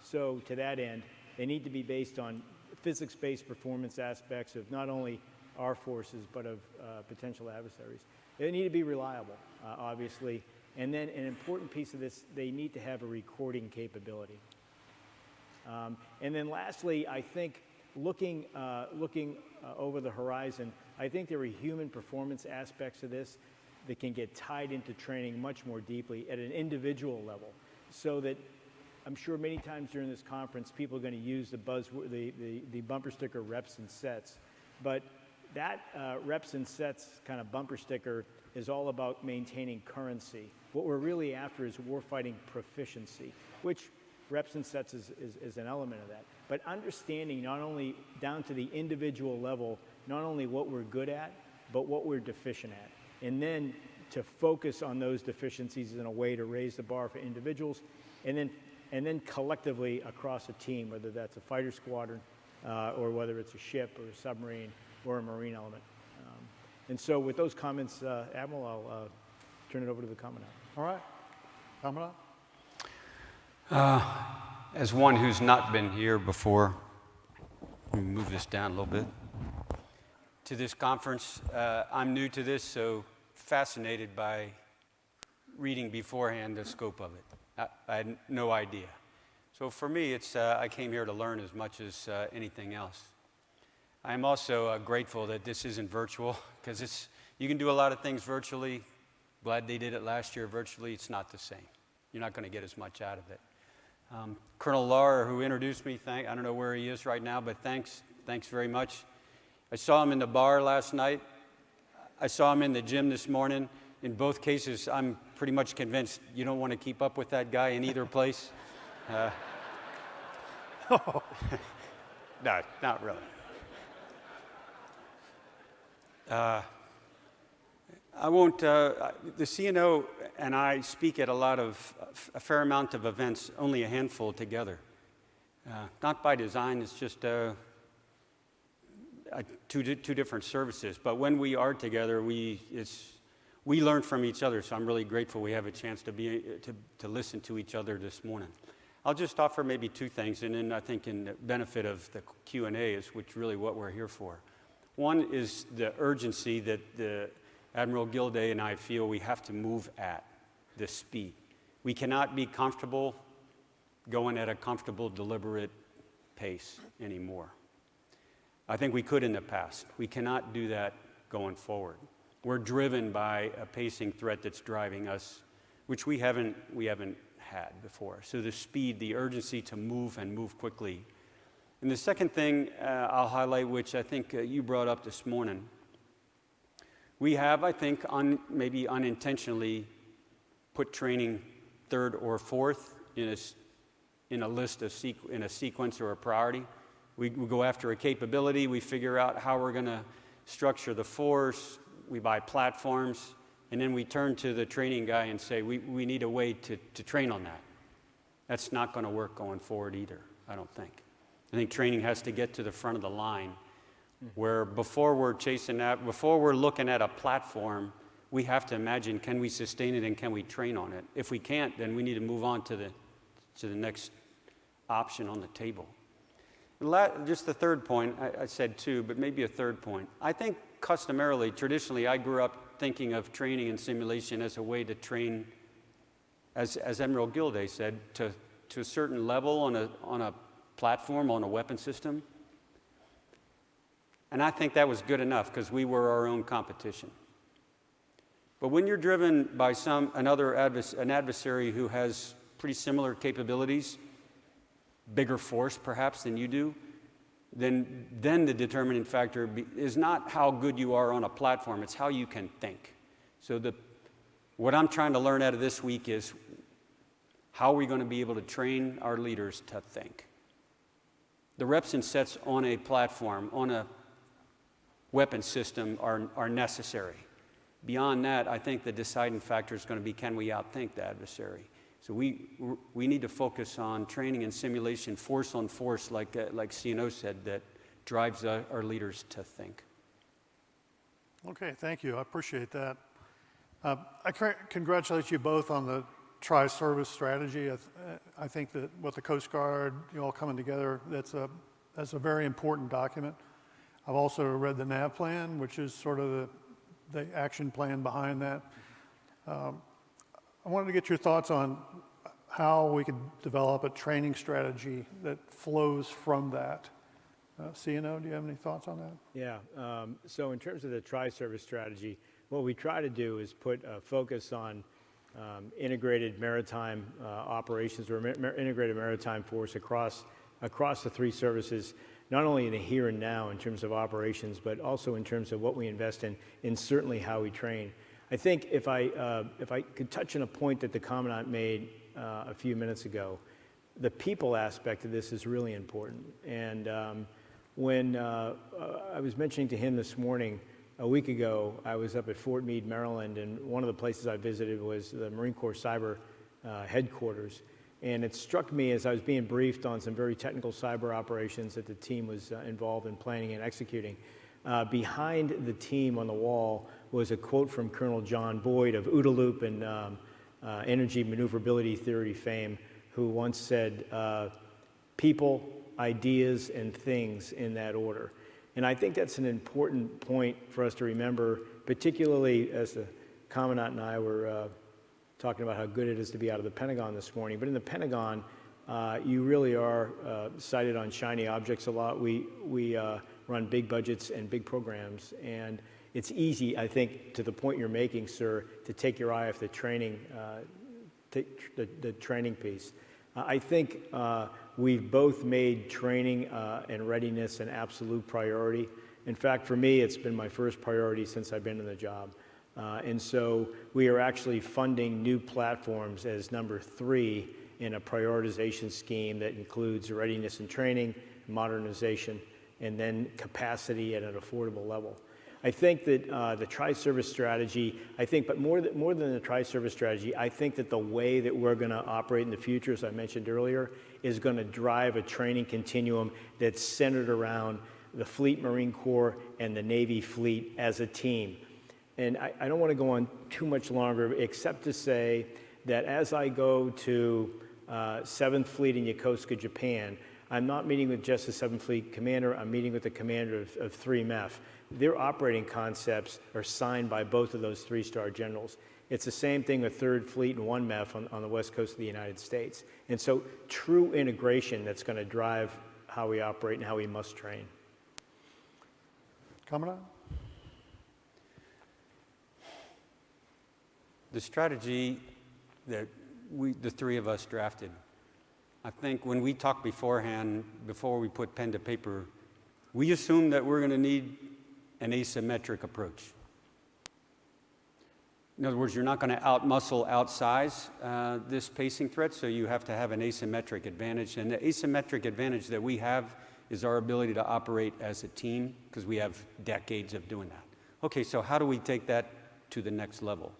So to that end, they need to be based on physics-based performance aspects of not only our forces, but of potential adversaries. They need to be reliable, obviously. And then an important piece of this, they need to have a recording capability. And then lastly, I think looking over the horizon, I think there are human performance aspects of this that can get tied into training much more deeply at an individual level, so that I'm sure many times during this conference, people are going to use the buzzword, the bumper sticker reps and sets. But that reps and sets kind of bumper sticker is all about maintaining currency. What we're really after is warfighting proficiency, which reps and sets is an element of that. But understanding not only down to the individual level, not only what we're good at, but what we're deficient at. And then to focus on those deficiencies in a way to raise the bar for individuals, and then collectively across a team, whether that's a fighter squadron or whether it's a ship or a submarine or a marine element. And so with those comments, Admiral, I'll turn it over to the Commandant. All right. Commandant? As one who's not been here before, let me move this down a little bit, to this conference, I'm new to this, so fascinated by reading beforehand the scope of it. I had no idea. So for me, it's I came here to learn as much as anything else. I'm also grateful that this isn't virtual, because you can do a lot of things virtually. Glad they did it last year virtually. It's not the same. You're not going to get as much out of it. Colonel Lahr, who introduced me, I don't know where he is right now, but thanks very much. I saw him in the bar last night. I saw him in the gym this morning. In both cases, I'm pretty much convinced you don't want to keep up with that guy in either place. No, not really. I won't, the CNO and I speak at a fair amount of events, only a handful together. Not by design, it's just two different services. But when we are together, we learn from each other, so I'm really grateful we have a chance to listen to each other this morning. I'll just offer maybe 2 things, and then I think in the benefit of the Q&A is really what we're here for. One is the urgency that the Admiral Gilday and I feel we have to move at, the speed. We cannot be comfortable going at a comfortable, deliberate pace anymore. I think we could in the past. We cannot do that going forward. We're driven by a pacing threat that's driving us, which we haven't had before. So the speed, the urgency to move and move quickly. And the second thing I'll highlight, which I think you brought up this morning, we have, I think, maybe unintentionally put training 3rd or 4th in a list in a sequence or a priority. We go after a capability, we figure out how we're going to structure the force, we buy platforms, and then we turn to the training guy and say, we need a way to train on that. That's not going to work going forward either, I don't think. I think training has to get to the front of the line, where before we're looking at a platform, we have to imagine, can we sustain it and can we train on it? If we can't, then we need to move on to the next option on the table. Just the third point, I said two, but maybe a third point. I think customarily, traditionally, I grew up thinking of training and simulation as a way to train, as Admiral Gilday said, to a certain level on a platform, on a weapon system. And I think that was good enough because we were our own competition. But when you're driven by an adversary who has pretty similar capabilities, bigger force perhaps than you do, then the determining factor is not how good you are on a platform, it's how you can think. So what I'm trying to learn out of this week is how are we going to be able to train our leaders to think? The reps and sets on a platform, on a weapon system are necessary. Beyond that, I think the deciding factor is going to be, can we outthink the adversary? So we need to focus on training and simulation, force on force, like CNO said, that drives our leaders to think. Okay, thank you. I appreciate that. I congratulate you both on the tri-service strategy. I think that with the Coast Guard, you all coming together, that's a very important document. I've also read the NAV plan, which is sort of the action plan behind that. I wanted to get your thoughts on how we could develop a training strategy that flows from that. CNO, do you have any thoughts on that? Yeah, so in terms of the tri-service strategy, what we try to do is put a focus on integrated maritime operations or integrated maritime force across the three services, not only in the here and now in terms of operations, but also in terms of what we invest in certainly how we train. I think if I could touch on a point that the Commandant made a few minutes ago, the people aspect of this is really important. And when I was mentioning to him this morning, a week ago, I was up at Fort Meade, Maryland, and one of the places I visited was the Marine Corps Cyber headquarters. And it struck me as I was being briefed on some very technical cyber operations that the team was involved in planning and executing. Behind the team on the wall was a quote from Colonel John Boyd of OODA Loop and energy maneuverability theory fame, who once said, people, ideas, and things in that order. And I think that's an important point for us to remember, particularly as the Commandant and I were talking about how good it is to be out of the Pentagon this morning. But in the Pentagon, you really are cited on shiny objects a lot. We run big budgets and big programs, and it's easy, I think, to the point you're making, sir, to take your eye off the training, the training piece. I think we've both made training and readiness an absolute priority. In fact, for me, it's been my first priority since I've been in the job. And so we are actually funding new platforms as number 3 in a prioritization scheme that includes readiness and training, modernization, and then capacity at an affordable level. I think that the tri-service strategy, but more than the tri-service strategy, I think that the way that we're going to operate in the future, as I mentioned earlier, is going to drive a training continuum that's centered around the Fleet Marine Corps and the Navy fleet as a team. And I don't want to go on too much longer, except to say that as I go to 7th Fleet in Yokosuka, Japan, I'm not meeting with just the 7th Fleet commander, I'm meeting with the commander of 3 MEF. Their operating concepts are signed by both of those 3-star generals. It's the same thing with 3rd Fleet and 1 MEF on the west coast of the United States. And so true integration that's going to drive how we operate and how we must train. Commandant? The strategy that the 3 of us drafted, I think when we talked beforehand, before we put pen to paper, we assumed that we're going to need an asymmetric approach. In other words, you're not going to outmuscle, outsize this pacing threat, so you have to have an asymmetric advantage. And the asymmetric advantage that we have is our ability to operate as a team, because we have decades of doing that. Okay, so how do we take that to the next level?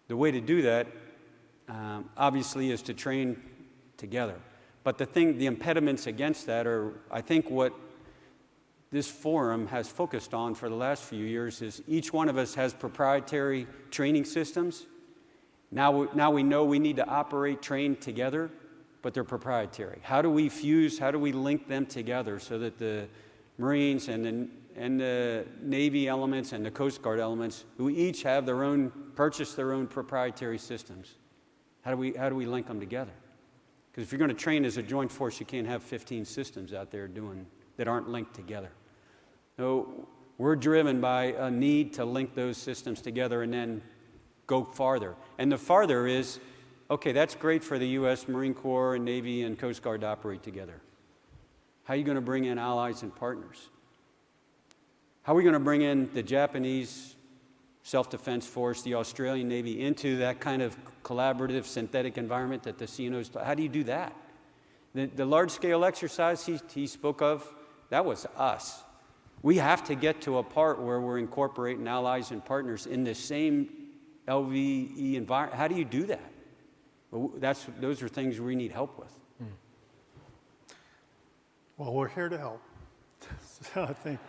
The way to do that, obviously, is to train together. But the impediments against that are, I think, what this forum has focused on for the last few years is each one of us has proprietary training systems. Now we know we need to operate, train together, but they're proprietary. How do we fuse, how do we link them together so that the Marines and the Navy elements and the Coast Guard elements, who each have purchase their own proprietary systems, how do we link them together? Because if you're going to train as a joint force, you can't have 15 systems out there that aren't linked together. So we're driven by a need to link those systems together and then go farther. And the farther is, okay, that's great for the U.S. Marine Corps and Navy and Coast Guard to operate together. How are you going to bring in allies and partners? How are we going to bring in the Japanese self-defense force, the Australian Navy, into that kind of collaborative synthetic environment that the CNOs, how do you do that? The large-scale exercise he spoke of, that was us. We have to get to a part where we're incorporating allies and partners in the same LVE environment. How do you do that? Well, those are things we need help with. Well, we're here to help. So I think.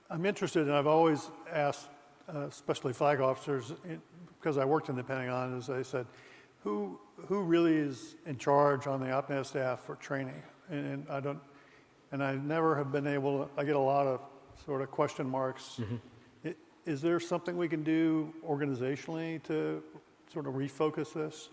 I'm interested, and I've always asked, especially flag officers, because I worked in the Pentagon, as I said, who really is in charge on the OPNAV staff for training? And I never have been able to. I get a lot of sort of question marks. Mm-hmm. Is there something we can do organizationally to sort of refocus this?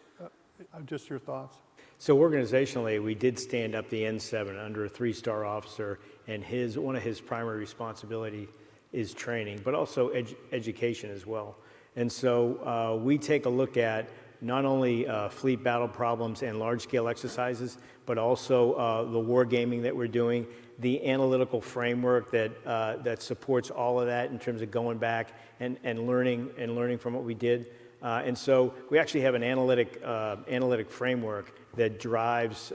Just your thoughts. So organizationally, we did stand up the N7 under a 3-star officer, and one of his primary responsibility is training, but also education as well. And so we take a look at not only fleet battle problems and large-scale exercises, but also the war gaming that we're doing, the analytical framework that supports all of that in terms of going back and learning from what we did. And so we actually have an analytic framework that drives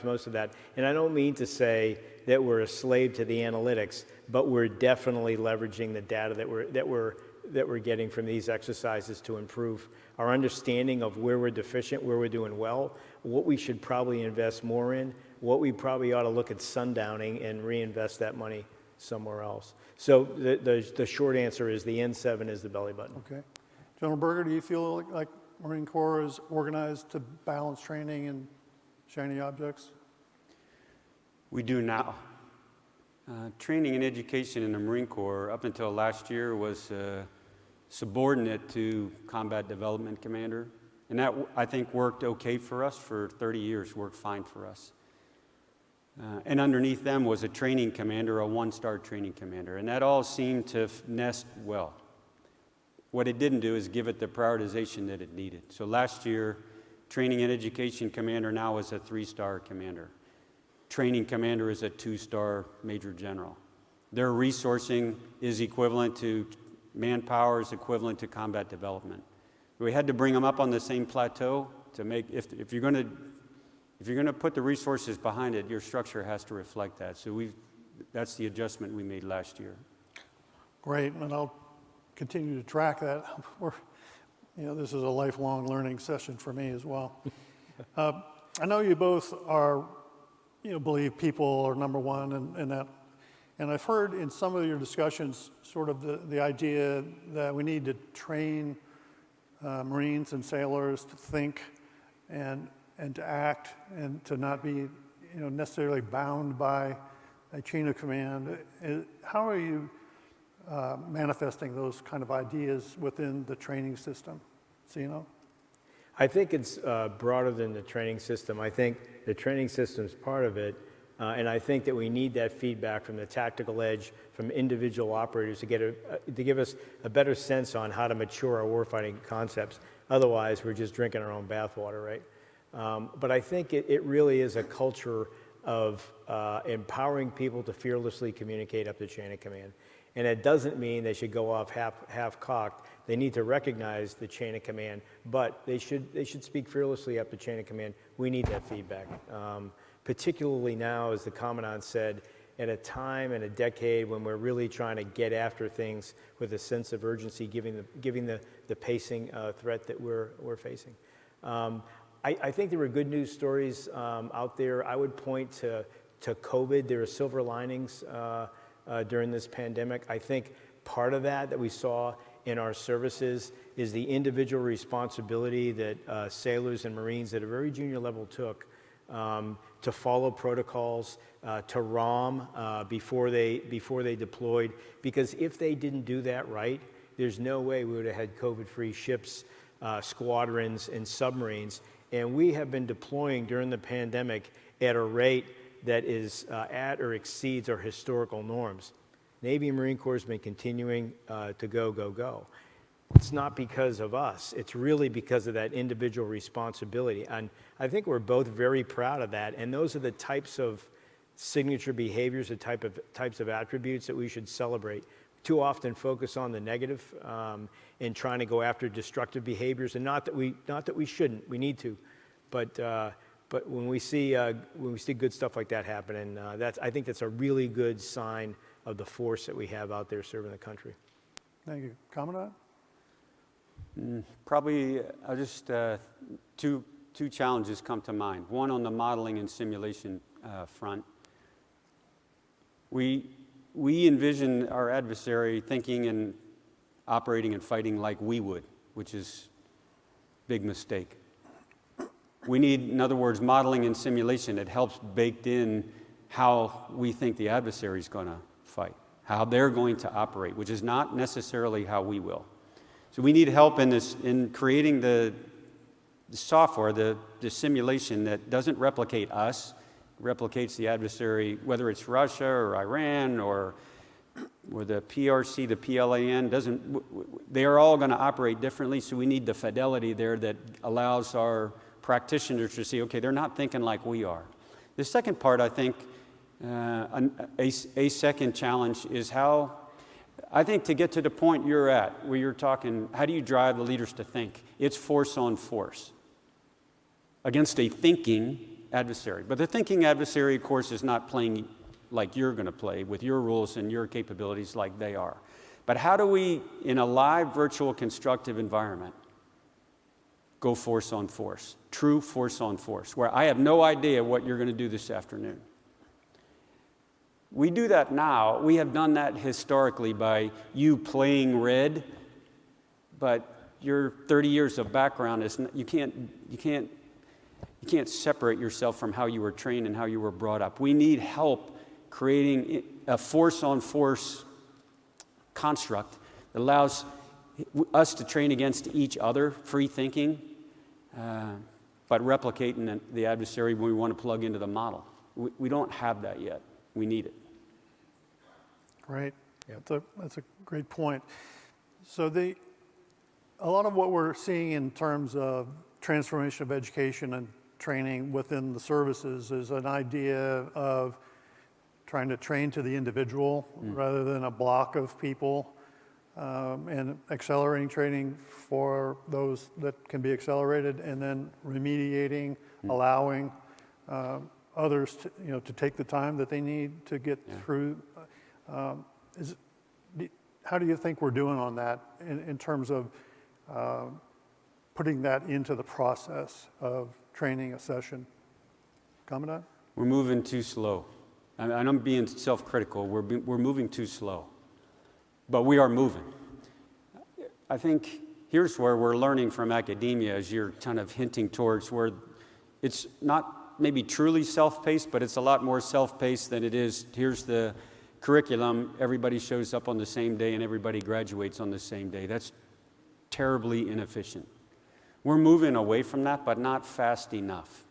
most of that. And I don't mean to say that we're a slave to the analytics, but we're definitely leveraging the data that we're getting from these exercises to improve our understanding of where we're deficient, where we're doing well, what we should probably invest more in, what we probably ought to look at sundowning and reinvest that money somewhere else. So the short answer is the N7 is the belly button. Okay. General Berger, do you feel like Marine Corps is organized to balance training and shiny objects? We do now. Training and education in the Marine Corps up until last year was subordinate to Combat Development Commander. And that, I think, worked okay for us for 30 years, worked fine for us. And underneath them was a training commander, a 1-star training commander. And that all seemed to nest well. What it didn't do is give it the prioritization that it needed. So last year, training and education commander now is a 3-star commander. Training commander is a 2-star major general. Their resourcing is equivalent to manpower, is equivalent to combat development. We had to bring them up on the same plateau to make, if you're going to put the resources behind it, your structure has to reflect that. So that's the adjustment we made last year. Great, and I'll continue to track that. This is a lifelong learning session for me as well. I know you both are, believe people are number one and that. And I've heard in some of your discussions sort of the idea that we need to train Marines and sailors to think and to act and to not be necessarily bound by a chain of command. How are you manifesting those kind of ideas within the training system? I think it's broader than the training system. I think the training system is part of it, and I think that we need that feedback from the tactical edge, from individual operators to give us a better sense on how to mature our warfighting concepts. Otherwise, we're just drinking our own bathwater, right? But I think it really is a culture of empowering people to fearlessly communicate up the chain of command. And it doesn't mean they should go off half-cocked. They need to recognize the chain of command, but they should speak fearlessly up the chain of command. We need that feedback, particularly now, as the Commandant said, at a time and a decade when we're really trying to get after things with a sense of urgency, giving the pacing threat that we're facing. I think there were good news stories out there. I would point to COVID. There are silver linings during this pandemic. I think part of that we saw in our services is the individual responsibility that sailors and Marines at a very junior level took to follow protocols, to ROM before they deployed. Because if they didn't do that right, there's no way we would have had COVID-free ships, squadrons, and submarines. And we have been deploying during the pandemic at a rate that is at or exceeds our historical norms. Navy and Marine Corps has been continuing to go. It's not because of us. It's really because of that individual responsibility. And I think we're both very proud of that. And those are the types of signature behaviors, the types of attributes that we should celebrate. Too often focus on the negative and trying to go after destructive behaviors. And not that we shouldn't. We need to. But when we see good stuff like that happen, and I think that's a really good sign of the force that we have out there serving the country. Thank you. Commandant? Probably just two challenges come to mind. One on the modeling and simulation front. We envision our adversary thinking and operating and fighting like we would, which is a big mistake. We need, in other words, modeling and simulation that helps baked in how we think the adversary is going to fight, how they're going to operate, which is not necessarily how we will. So we need help in creating the software, the simulation that doesn't replicate us, replicates the adversary, whether it's Russia or Iran or the PRC, the PLAN, they are all going to operate differently, so we need the fidelity there that allows our practitioners to see, okay, they're not thinking like we are. The second part, I think, a second challenge is how, I think to get to the point you're at, where you're talking, how do you drive the leaders to think? It's force on force against a thinking adversary. But the thinking adversary, of course, is not playing like you're going to play with your rules and your capabilities like they are. But how do we, in a live, virtual, constructive environment, go force on force, true force on force, where I have no idea what you're going to do this afternoon? We do that now. We have done that historically by you playing red, but your 30 years of background is you can't separate yourself from how you were trained and how you were brought up. We need help creating a force-on-force construct that allows us to train against each other, free thinking, but replicating the adversary when we want to plug into the model. We don't have that yet. We need it. Great. Yep. That's a great point. So a lot of what we're seeing in terms of transformation of education and training within the services is an idea of trying to train to the individual rather than a block of people, and accelerating training for those that can be accelerated, and then remediating, allowing others to take the time that they need to get through. How do you think we're doing on that in terms of putting that into the process of training a session? Commandant? We're moving too slow. And I'm being self-critical. We're moving too slow. But we are moving. I think here's where we're learning from academia, as you're kind of hinting towards, where it's not maybe truly self-paced, but it's a lot more self-paced than it is, here's the curriculum, everybody shows up on the same day and everybody graduates on the same day. That's terribly inefficient. We're moving away from that, but not fast enough.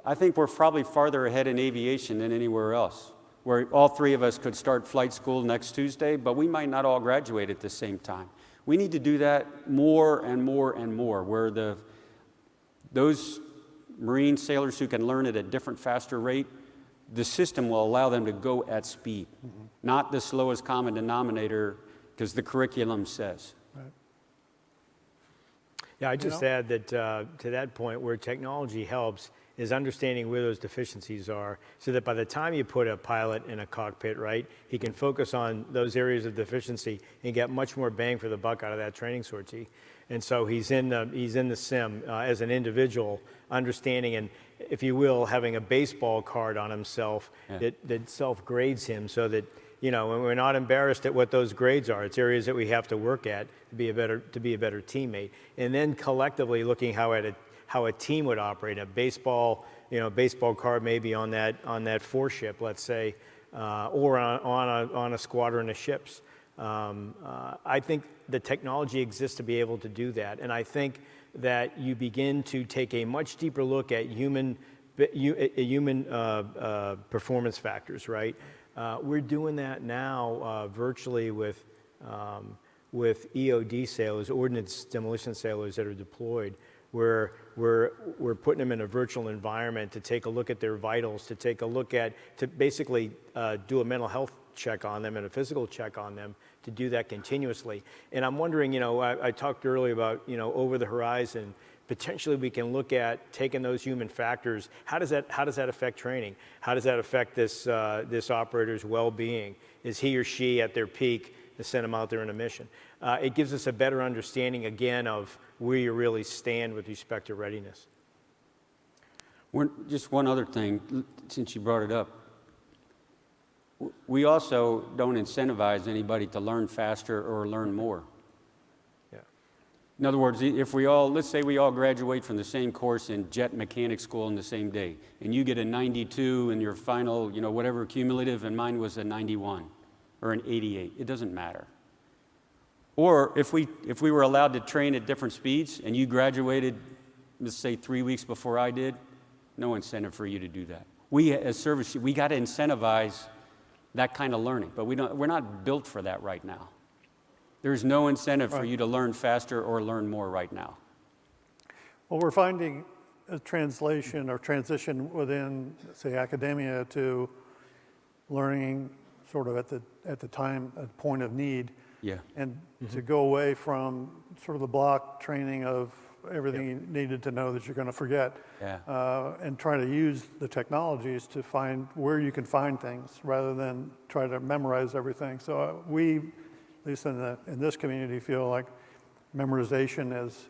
I think we're probably farther ahead in aviation than anywhere else, where all three of us could start flight school next Tuesday, but we might not all graduate at the same time. We need to do that more and more and more, where those Marine sailors who can learn at a different, faster rate, the system will allow them to go at speed, not the slowest common denominator, because the curriculum says. Right. Yeah, I just add that to that point, where technology helps is understanding where those deficiencies are, so that by the time you put a pilot in a cockpit, right, he can focus on those areas of deficiency and get much more bang for the buck out of that training sortie. And so he's in the sim as an individual, understanding and, if you will, having a baseball card on himself that self-grades him so that, you know, and we're not embarrassed at what those grades are. It's areas that we have to work at to be a better teammate. And then collectively looking how a team would operate. A baseball card maybe on that foreship, let's say, or on a squadron of ships. I think the technology exists to be able to do that, and I think that you begin to take a much deeper look at human performance factors, right? We're doing that now virtually with EOD sailors, ordnance demolition sailors that are deployed, where we're putting them in a virtual environment to take a look at their vitals, to basically do a mental health check on them and a physical check on them, to do that continuously. And I'm wondering, you know, I talked earlier about, you know, over the horizon, potentially we can look at taking those human factors. How does that affect training? How does that affect this operator's well-being? Is he or she at their peak to send them out there on a mission? It gives us a better understanding again of where you really stand with respect to readiness. Just one other thing, since you brought it up. We also don't incentivize anybody to learn faster or learn more. Yeah. In other words, let's say we all graduate from the same course in jet mechanic school on the same day, and you get a 92 in your final, you know, whatever cumulative, and mine was a 91 or an 88. It doesn't matter. Or if we were allowed to train at different speeds, and you graduated, let's say 3 weeks before I did, no incentive for you to do that. We as service, we got to incentivize that kind of learning, but we're not built for that right now. There's no incentive for you to learn faster or learn more right now. Well, we're finding a translation or transition within, say, academia to learning sort of at the point of need. Yeah. And to go away from sort of the block training of everything you needed to know that you're going to forget, and try to use the technologies to find where you can find things rather than try to memorize everything. So we, at least in this community, feel like memorization is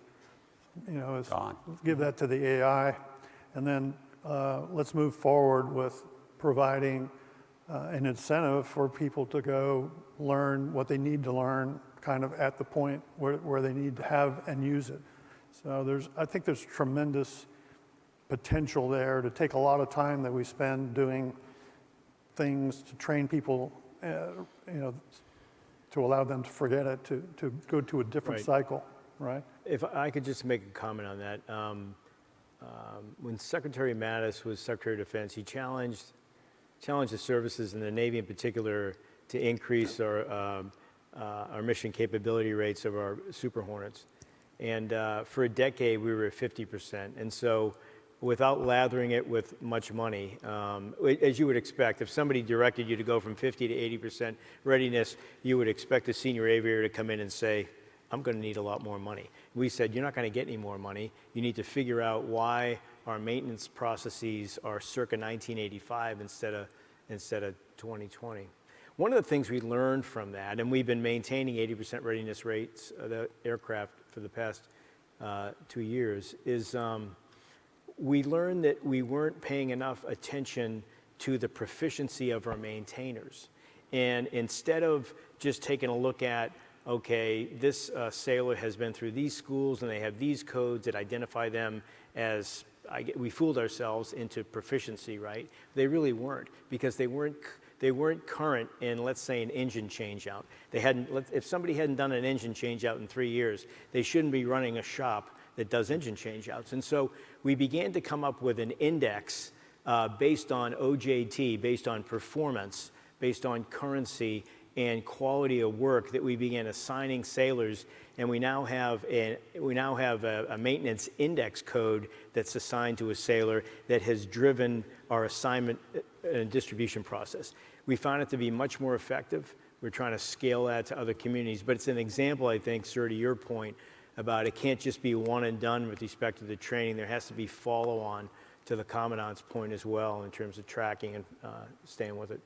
gone. Give that to the AI, and then let's move forward with providing an incentive for people to go learn what they need to learn kind of at the point where they need to have and use it. So I think there's tremendous potential there to take a lot of time that we spend doing things to train people, to allow them to forget it, to go to a different cycle, right? If I could just make a comment on that. When Secretary Mattis was Secretary of Defense, he challenged the services and the Navy in particular to increase our mission capability rates of our Super Hornets. And for a decade, we were at 50%. And so without lathering it with much money, as you would expect, if somebody directed you to go from 50 to 80% readiness, you would expect a senior aviator to come in and say, I'm going to need a lot more money. We said, you're not going to get any more money. You need to figure out why our maintenance processes are circa 1985 instead of 2020. One of the things we learned from that, and we've been maintaining 80% readiness rates of the aircraft for the past 2 years, is we learned that we weren't paying enough attention to the proficiency of our maintainers. And instead of just taking a look at, okay, this sailor has been through these schools and they have these codes that identify them as, we fooled ourselves into proficiency, right? They really weren't, because they weren't current in, let's say, an engine change-out. If somebody hadn't done an engine change-out in 3 years, they shouldn't be running a shop that does engine change-outs. And so we began to come up with an index based on OJT, based on performance, based on currency and quality of work, that we began assigning sailors, and we now have a maintenance index code that's assigned to a sailor that has driven our assignment and distribution process. We found it to be much more effective. We're trying to scale that to other communities, but it's an example, I think, sir, to your point about it can't just be one and done with respect to the training. There has to be follow-on to the Commandant's point as well in terms of tracking and staying with it.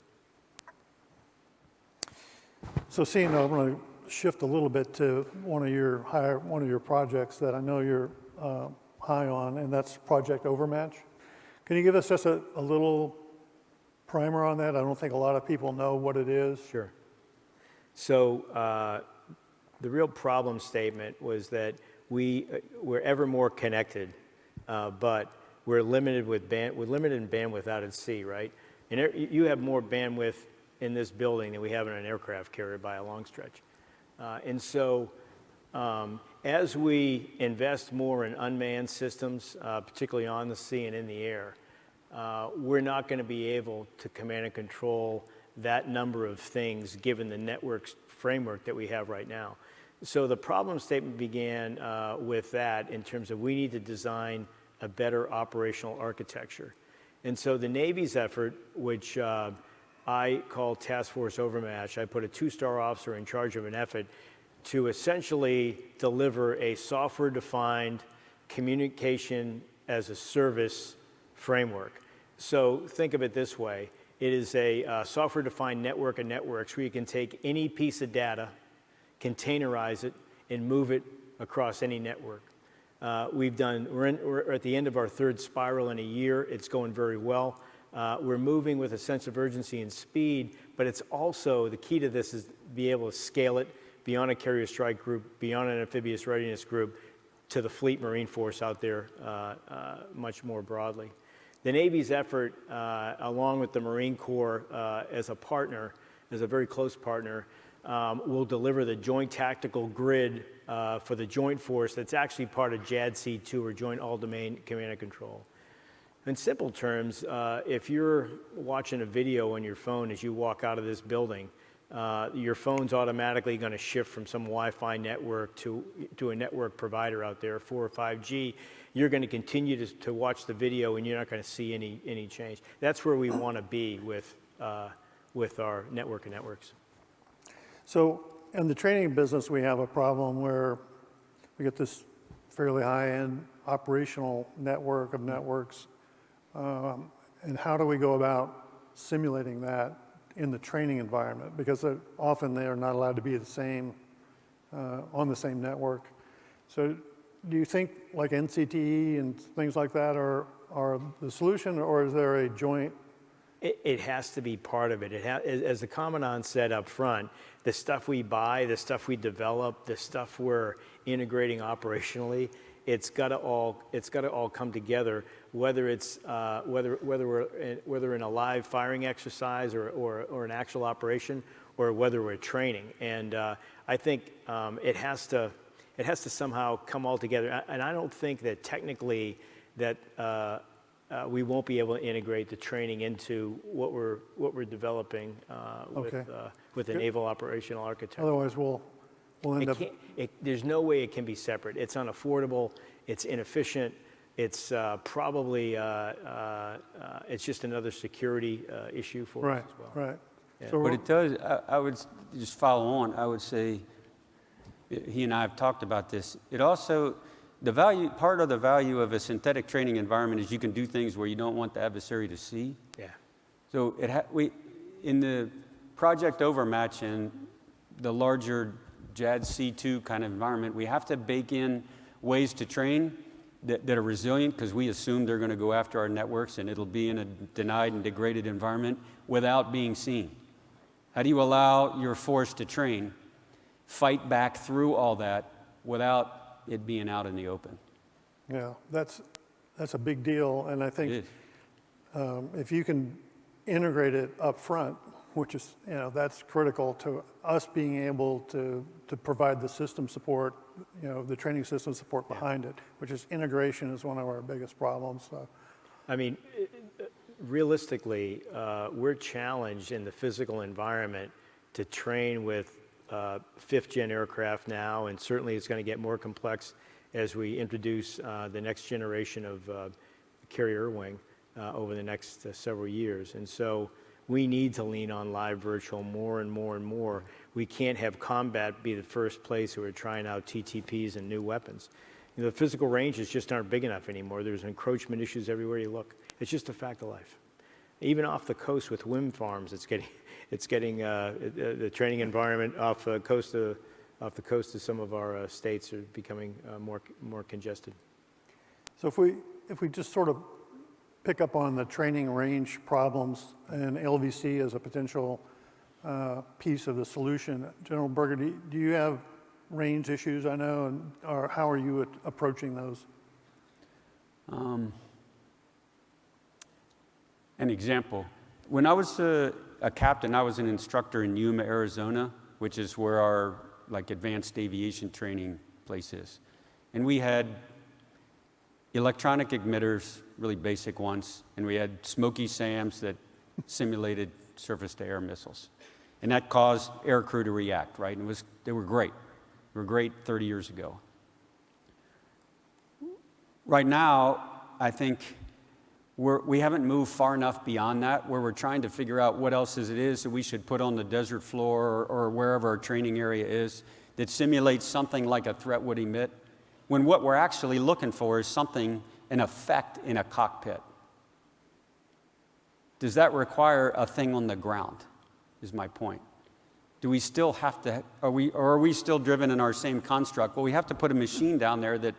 So seeing, I'm going to shift a little bit to one of your projects that I know you're high on, and that's Project Overmatch. Can you give us just a little primer on that? I don't think a lot of people know what it is. Sure. So the real problem statement was that we're ever more connected, but we're limited we're limited in bandwidth out at sea, right? And you have more bandwidth in this building than we have in an aircraft carrier by a long stretch. And so as we invest more in unmanned systems, particularly on the sea and in the air, we're not going to be able to command and control that number of things given the network framework that we have right now. So the problem statement began with that in terms of we need to design a better operational architecture. And so the Navy's effort, which I call Task Force Overmatch, I put a 2-star officer in charge of an effort to essentially deliver a software-defined communication as a service framework. So think of it this way. It is a software-defined network of networks where you can take any piece of data, containerize it, and move it across any network. We're at the end of our 3rd spiral in a year. It's going very well. We're moving with a sense of urgency and speed, but it's also, the key to this is be able to scale it beyond a carrier strike group, beyond an amphibious readiness group, to the fleet Marine Force out there much more broadly. The Navy's effort, along with the Marine Corps as a partner, as a very close partner, will deliver the Joint Tactical Grid for the Joint Force that's actually part of JADC2, or Joint All-Domain Command and Control. In simple terms, if you're watching a video on your phone as you walk out of this building, your phone's automatically going to shift from some Wi-Fi network to a network provider out there, 4 or 5G. You're going to continue to watch the video, and you're not going to see any change. That's where we want to be with our network of networks. So in the training business, we have a problem where we get this fairly high-end operational network of networks. And how do we go about simulating that in the training environment? Because often they are not allowed to be the same, on the same network. So do you think like NCTE and things like that are the solution, or is there a joint? It has to be part of it. As the Commandant said up front, the stuff we buy, the stuff we develop, the stuff we're integrating operationally, it's got to all come together. Whether it's whether we're in a live firing exercise or an actual operation, or whether we're training, and I think it has to somehow come all together. And I don't think that technically that we won't be able to integrate the training into what we're developing with the naval operational architecture. Otherwise, we'll end up. There's no way it can be separate. It's unaffordable. It's inefficient. It's probably it's just another security issue for us as well. Right. Yeah. So But it does, I would just follow on, I would say, he and I have talked about this. It also, part of the value of a synthetic training environment is you can do things where you don't want the adversary to see. Yeah. So in the Project Overmatch and the larger JADC2 kind of environment, we have to bake in ways to train that are resilient, because we assume they're going to go after our networks and it'll be in a denied and degraded environment without being seen. How do you allow your force to train, fight back through all that without it being out in the open? Yeah, that's a big deal, and I think if you can integrate it up front, which is, that's critical to us being able to provide the system support, the training system support behind it, which is integration is one of our biggest problems. So. I mean, realistically, we're challenged in the physical environment to train with 5th-gen aircraft now, and certainly it's going to get more complex as we introduce the next generation of carrier wing over the next several years. And so we need to lean on live virtual more and more and more. We can't have combat be the first place where we're trying out TTPs and new weapons. The physical ranges just aren't big enough anymore. There's encroachment issues everywhere you look. It's just a fact of life. Even off the coast with wind farms, it's getting the training environment off the coast of off the coast of some of our states are becoming more congested. So if we just sort of pick up on the training range problems and LVC as a potential piece of the solution, General Berger, do you have range issues, I know, or how are you approaching those? An example. When I was a captain, I was an instructor in Yuma, Arizona, which is where our advanced aviation training place is. And we had electronic emitters, really basic ones, and we had Smoky SAMs that simulated surface-to-air missiles. And that caused air crew to react, right? And they were great. They were great 30 years ago. Right now, I think we haven't moved far enough beyond that, where we're trying to figure out what else it is that we should put on the desert floor or wherever our training area is that simulates something like a threat would emit, when what we're actually looking for is something, an effect in a cockpit. Does that require a thing on the ground, is my point. Do we still have to, or are we still driven in our same construct? Well, we have to put a machine down there that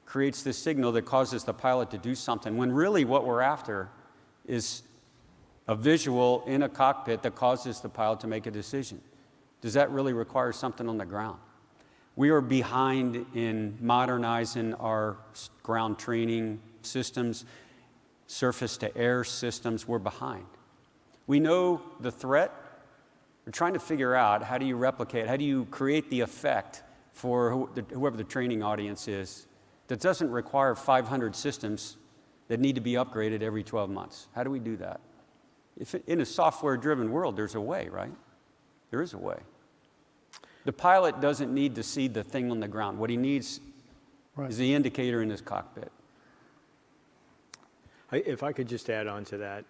creates this signal that causes the pilot to do something, when really what we're after is a visual in a cockpit that causes the pilot to make a decision. Does that really require something on the ground? We are behind in modernizing our ground training systems, surface-to-air systems. We're behind. We know the threat. We're trying to figure out how do you replicate, how do you create the effect for whoever the training audience is that doesn't require 500 systems that need to be upgraded every 12 months. How do we do that? If in a software-driven world, there's a way, right? There is a way. The pilot doesn't need to see the thing on the ground. What he needs is the indicator in his cockpit. If I could just add on to that,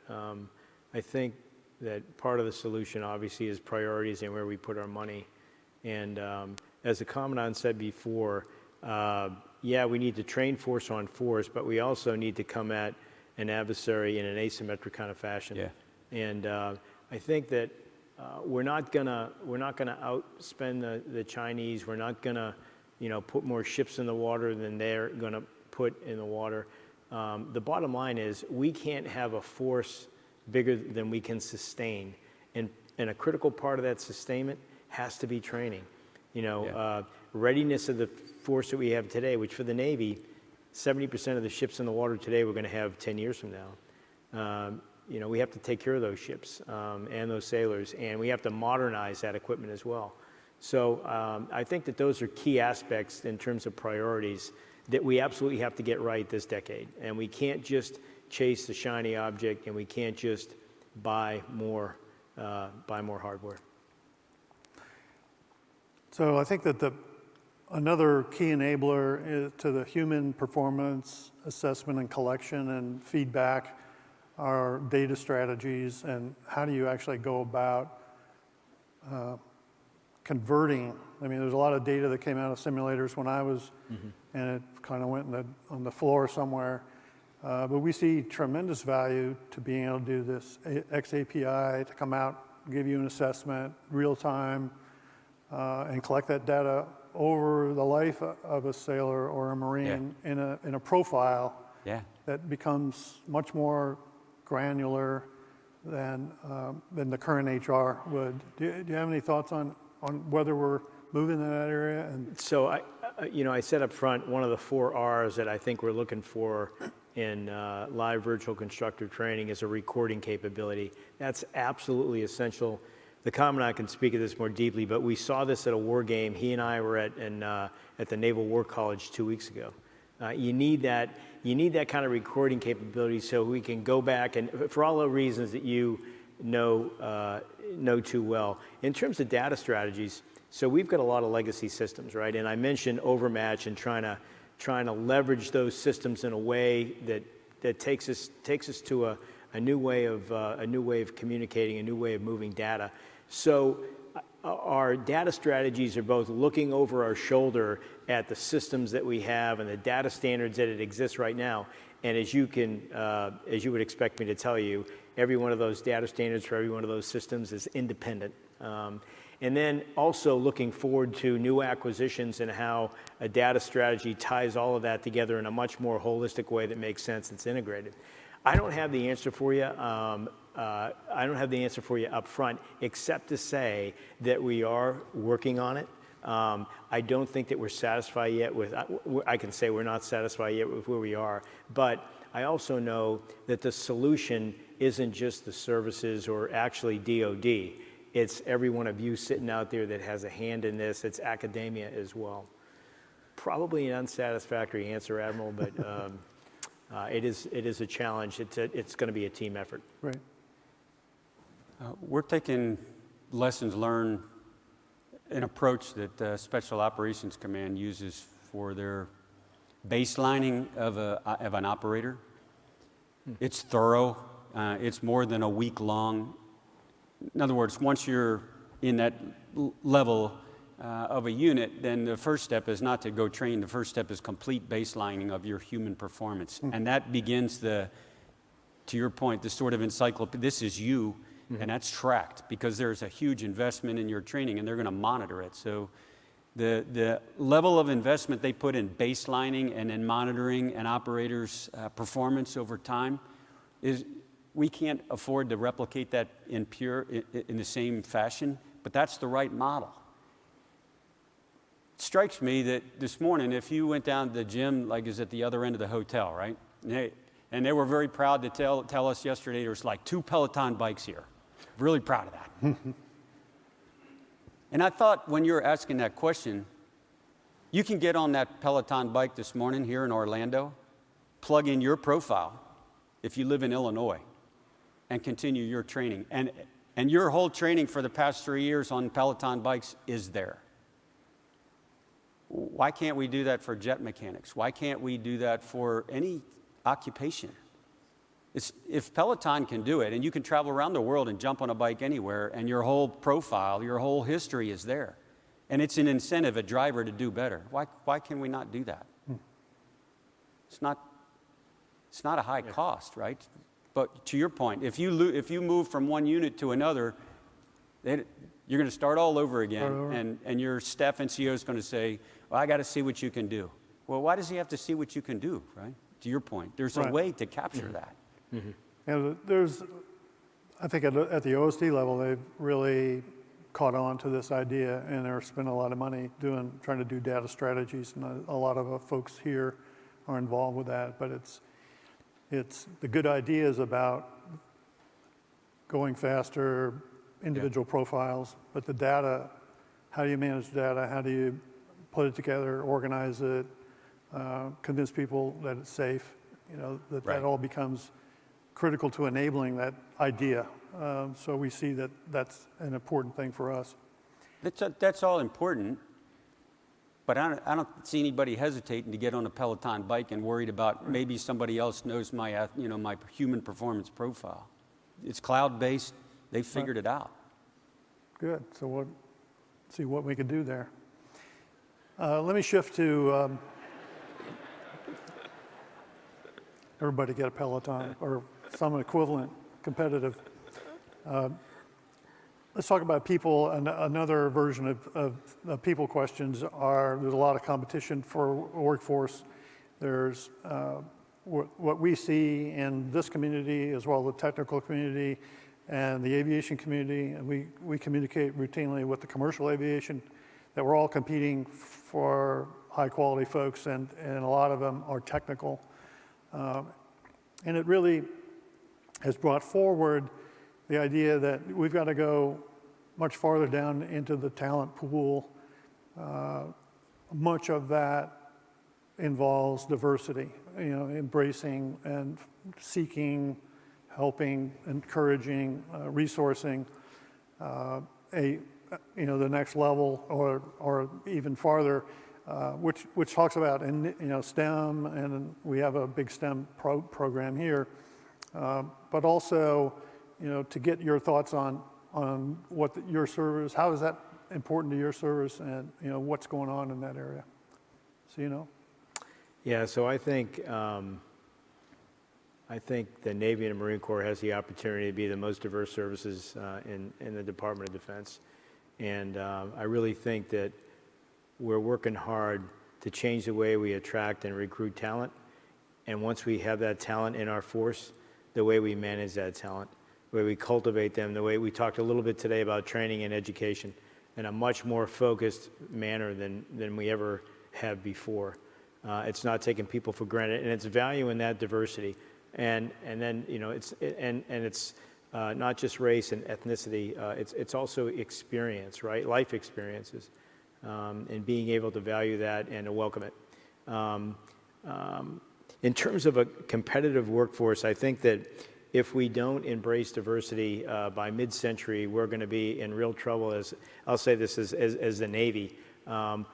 I think that part of the solution obviously is priorities and where we put our money. And as the Commandant said before, yeah, we need to train force on force, but we also need to come at an adversary in an asymmetric kind of fashion. Yeah. And I think that we're not gonna outspend the Chinese. We're not gonna, put more ships in the water than they're gonna put in the water. The bottom line is we can't have a force bigger than we can sustain, and a critical part of that sustainment has to be training. Readiness of the force that we have today, which for the Navy, 70% of the ships in the water today we're going to have 10 years from now. We have to take care of those ships and those sailors, and we have to modernize that equipment as well. So I think that those are key aspects in terms of priorities that we absolutely have to get right this decade. And we can't just chase the shiny object, and we can't just buy more hardware. So I think that another key enabler to the human performance assessment and collection and feedback are data strategies, and how do you actually go about converting. I mean, there's a lot of data that came out of simulators when I was, and it kind of went on the floor somewhere. But we see tremendous value to being able to do this XAPI, to come out, give you an assessment, real time, and collect that data over the life of a sailor or a Marine in a profile that becomes much more granular than the current HR would. Do you have any thoughts on whether we're moving in that area? And so I said up front, one of the 4 R's that I think we're looking for in live virtual constructor training is a recording capability. That's absolutely essential. The Commandant can speak of this more deeply, but we saw this at a war game. He and I were at the Naval War College 2 weeks ago. You need that kind of recording capability so we can go back and, for all the reasons that you know too well. In terms of data strategies, so we've got a lot of legacy systems, right? And I mentioned overmatch and trying to leverage those systems in a way that takes us to a new way of communicating, a new way of moving data. So our data strategies are both looking over our shoulder at the systems that we have and the data standards that it exists right now. And as you would expect me to tell you, every one of those data standards for every one of those systems is independent. And then also looking forward to new acquisitions and how a data strategy ties all of that together in a much more holistic way that makes sense, it's integrated. I don't have the answer for you. I don't have the answer for you up front, except to say that we are working on it. I don't think that we're satisfied yet with, I can say we're not satisfied yet with where we are, but I also know that the solution isn't just the services or actually DoD. It's every one of you sitting out there that has a hand in this. It's academia as well. Probably an unsatisfactory answer, Admiral, but it is a challenge. It's going to be a team effort. Right. We're taking lessons learned, an approach that Special Operations Command uses for their baselining of an operator. It's thorough. It's more than a week long. In other words, once you're in that level of a unit, then the first step is not to go train. The first step is complete baselining of your human performance. And that begins to your point, the sort of encyclopedia, this is you, and that's tracked because there's a huge investment in your training and they're going to monitor it. So the level of investment they put in baselining and in monitoring an operator's performance over time is, we can't afford to replicate that in the same fashion, but that's the right model. It strikes me that this morning, if you went down to the gym, like is at the other end of the hotel, right? And they were very proud to tell us yesterday there's like 2 Peloton bikes here. Really proud of that. And I thought when you were asking that question, you can get on that Peloton bike this morning here in Orlando, plug in your profile if you live in Illinois, and continue your training. And your whole training for the past 3 years on Peloton bikes is there. Why can't we do that for jet mechanics? Why can't we do that for any occupation? If Peloton can do it, and you can travel around the world and jump on a bike anywhere, and your whole profile, your whole history is there, and it's an incentive, a driver to do better, why can we not do that? It's not a high cost, right? But to your point, if you move from one unit to another, you're going to start all over again, and your staff NCO is going to say, well, I got to see what you can do. Well, why does he have to see what you can do, right? To your point, there's a way to capture that. And there's, I think at the OSD level, they've really caught on to this idea, and they're spending a lot of money trying to do data strategies, and a lot of folks here are involved with that. But it's the good ideas about going faster, individual profiles, but the data, how do you manage data? How do you put it together, organize it, convince people that it's safe? That all becomes critical to enabling that idea. So we see that that's an important thing for us. That's all important, but I don't see anybody hesitating to get on a Peloton bike and worried about maybe somebody else knows my human performance profile. It's cloud-based. They figured it out. Good. So see what we can do there. Let me shift to everybody get a Peloton or some equivalent competitive. Let's talk about people. Another version of people questions there's a lot of competition for workforce. There's what we see in this community as well as the technical community and the aviation community, and we communicate routinely with the commercial aviation that we're all competing for high quality folks, and a lot of them are technical. And it really has brought forward the idea that we've got to go much farther down into the talent pool. Much of that involves diversity, embracing and seeking, helping, encouraging, resourcing the next level or even farther, which talks about STEM, and we have a big STEM program here, but also to get your thoughts on what your service, how is that important to your service, and what's going on in that area. So Yeah, so I think the Navy and the Marine Corps has the opportunity to be the most diverse services in the Department of Defense. And I really think that we're working hard to change the way we attract and recruit talent. And once we have that talent in our force, the way we manage that talent, the way we cultivate them, the way we talked a little bit today about training and education in a much more focused manner than we ever have before. It's not taking people for granted, and it's value in that diversity. And then, you know, it's not just race and ethnicity, it's also experience, right? Life experiences, and being able to value that and to welcome it. In terms of a competitive workforce, I think that if we don't embrace diversity by mid-century, we're going to be in real trouble. As I'll say this as the Navy,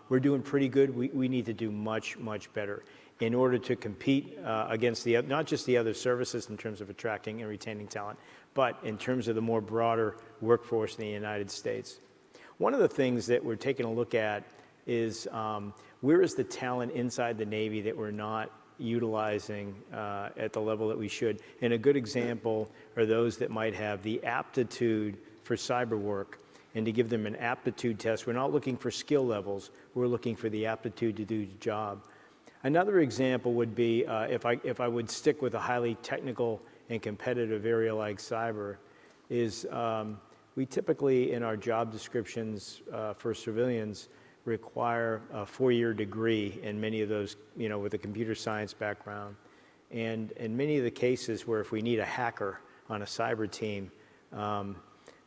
we're doing pretty good. We need to do much, much better in order to compete against not just the other services in terms of attracting and retaining talent, but in terms of the more broader workforce in the United States. One of the things that we're taking a look at is where is the talent inside the Navy that we're not utilizing at the level that we should. And a good example are those that might have the aptitude for cyber work, and to give them an aptitude test. We're not looking for skill levels, we're looking for the aptitude to do the job. Another example would be if I would stick with a highly technical and competitive area like cyber, is we typically in our job descriptions for civilians require a 4-year degree in many of those, you know, with a computer science background. And in many of the cases where if we need a hacker on a cyber team,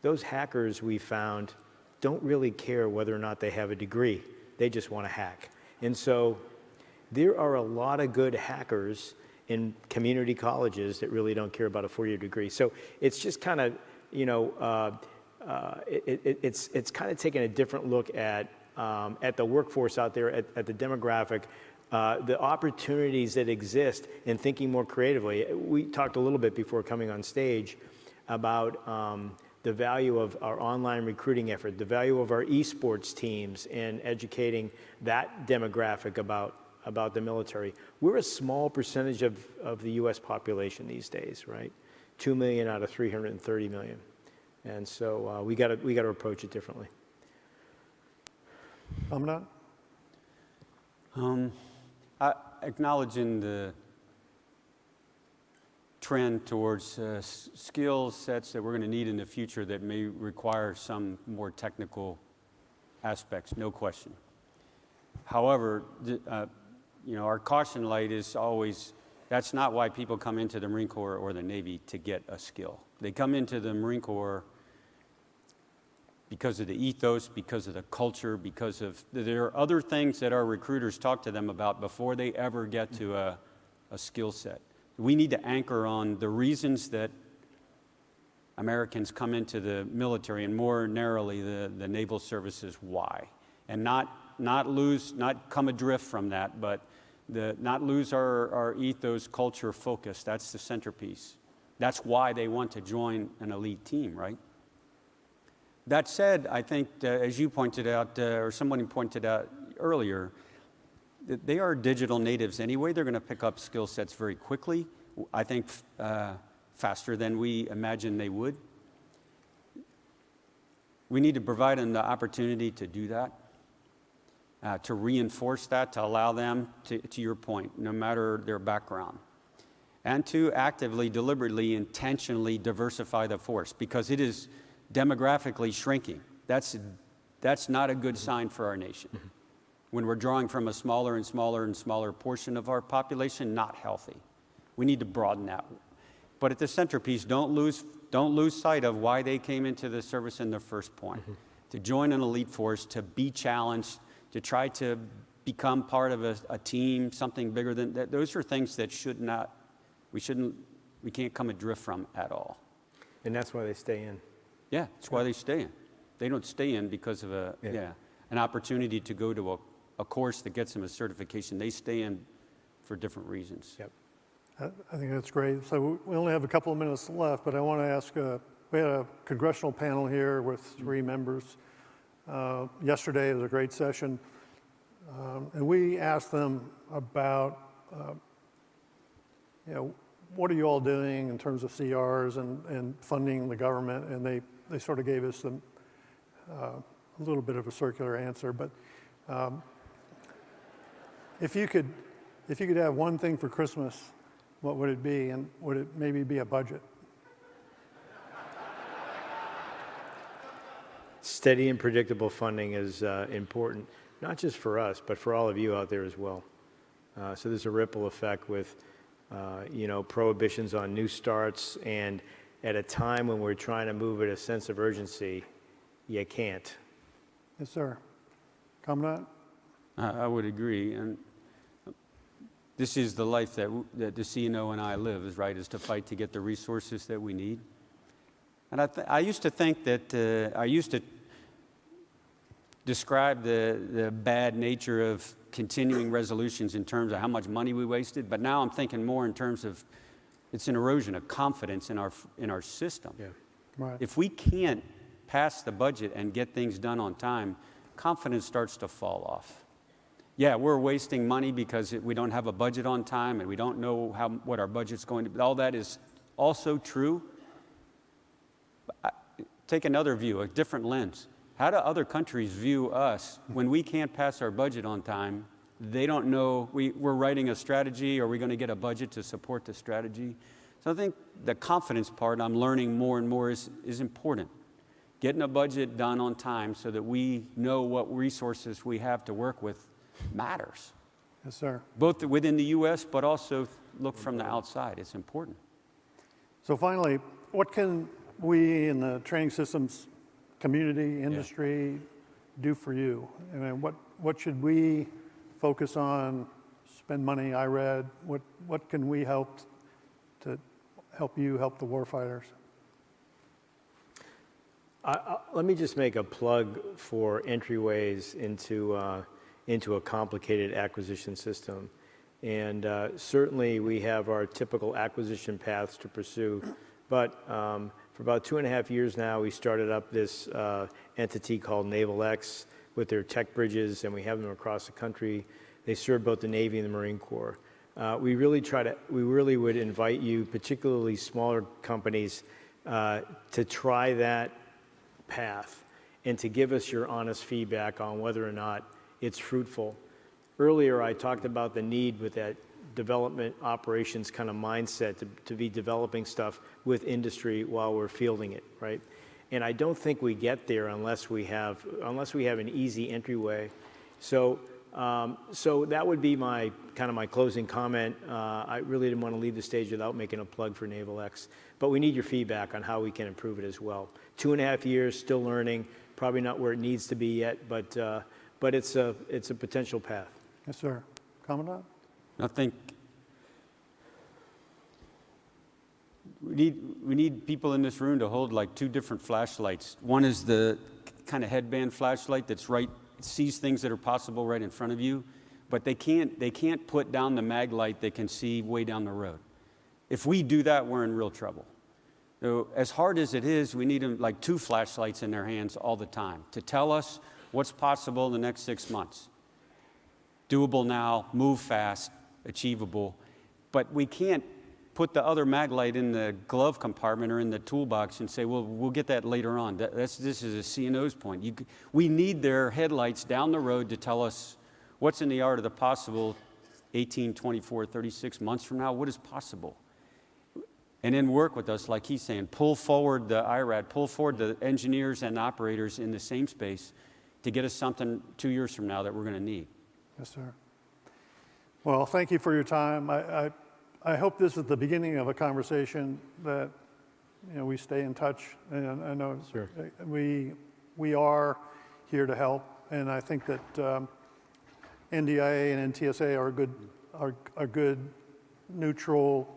those hackers we found don't really care whether or not they have a degree. They just want to hack. And so there are a lot of good hackers in community colleges that really don't care about a 4-year degree. So it's just kind of, you know, it's kind of taking a different look at the workforce out there, at the demographic, the opportunities that exist in thinking more creatively. We talked a little bit before coming on stage about the value of our online recruiting effort, the value of our esports teams and educating that demographic about the military. We're a small percentage of the U.S. population these days, right? 2 million out of 330 million. And so we got to approach it differently. Commandant? Acknowledging the trend towards skill sets that we're going to need in the future that may require some more technical aspects, no question. However, you know, our caution light is always, that's not why people come into the Marine Corps or the Navy to get a skill. They come into the Marine Corps because of the ethos, because of the culture, because of, there are other things that our recruiters talk to them about before they ever get to a skill set. We need to anchor on the reasons that Americans come into the military, and more narrowly the naval services why, and not come adrift from that, but not lose our ethos, culture, focus. That's the centerpiece. That's why they want to join an elite team, right? That said, I think, as you pointed out, or someone pointed out earlier, they are digital natives anyway. They're going to pick up skill sets very quickly, I think faster than we imagined they would. We need to provide them the opportunity to do that, to reinforce that, to allow them, to your point, no matter their background, and to actively, deliberately, intentionally diversify the force, because it is demographically shrinking. That's not a good sign for our nation. When we're drawing from a smaller and smaller and smaller portion of our population, not healthy. We need to broaden that. But at the centerpiece, don't lose sight of why they came into the service in the first point. To join an elite force, to be challenged, to try to become part of a team, something bigger than that. Those are things that we can't come adrift from at all. And that's why they stay in. Yeah, that's why they stay in. They don't stay in because of an opportunity to go to a course that gets them a certification. They stay in for different reasons. Yep. I think that's great. So we only have a couple of minutes left, but I want to ask, we had a congressional panel here with 3 members. Yesterday was a great session. And we asked them about, what are you all doing in terms of CRs and funding the government? And they sort of gave us a a little bit of a circular answer, but if you could have one thing for Christmas, what would it be, and would it maybe be a budget? Steady and predictable funding is important, not just for us, but for all of you out there as well. So there's a ripple effect with, prohibitions on new starts, and at a time when we're trying to move at a sense of urgency, you can't. Yes, sir. Commandant? I would agree, and this is the life that the CNO and I live, is to fight to get the resources that we need. And I used to think that I used to describe the bad nature of continuing resolutions in terms of how much money we wasted, but now I'm thinking more in terms of it's an erosion of confidence in our system. Yeah. Right. If we can't pass the budget and get things done on time, confidence starts to fall off. Yeah, we're wasting money because we don't have a budget on time and we don't know what our budget's going to be. All that is also true. Take another view, a different lens. How do other countries view us when we can't pass our budget on time? They don't know we're writing a strategy. Are we going to get a budget to support the strategy? So I think the confidence part I'm learning more and more is important. Getting a budget done on time so that we know what resources we have to work with matters. Yes, sir. Both within the U.S., but also look from the outside. It's important. So finally, what can we in the training systems community, industry do for you? I mean, what should we focus on, spend money, I read? What can we help to help you help the warfighters? Let me just make a plug for entryways into a complicated acquisition system. And certainly we have our typical acquisition paths to pursue, but for about 2.5 years now, we started up this entity called Naval X with their tech bridges, and we have them across the country. They serve both the Navy and the Marine Corps. We really would invite you, particularly smaller companies, to try that path and to give us your honest feedback on whether or not it's fruitful. Earlier, I talked about the need with that development operations kind of mindset to be developing stuff with industry while we're fielding it, right? And I don't think we get there unless we have an easy entryway. So that would be my closing comment. I really didn't want to leave the stage without making a plug for Naval X, but we need your feedback on how we can improve it as well. 2.5 years, still learning, probably not where it needs to be yet, but it's a potential path. Yes, sir. Commandant? I think we need people in this room to hold like 2 different flashlights. One is the kind of headband flashlight that's sees things that are possible right in front of you, but they can't put down the mag light they can see way down the road. If we do that, we're in real trouble. So as hard as it is, we need them like 2 flashlights in their hands all the time to tell us what's possible in the next 6 months. Doable now, move fast, achievable, but we can't put the other mag light in the glove compartment or in the toolbox and say, well, we'll get that later on. This is a CNO's point. We need their headlights down the road to tell us what's in the art of the possible 18, 24, 36 months from now, what is possible? And then work with us, like he's saying, pull forward the IRAD, pull forward the engineers and operators in the same space to get us something 2 years from now that we're going to need. Yes, sir. Well, thank you for your time. I hope this is the beginning of a conversation that we stay in touch. And I know sure. we are here to help, and I think that NDIA and NTSA are good neutral.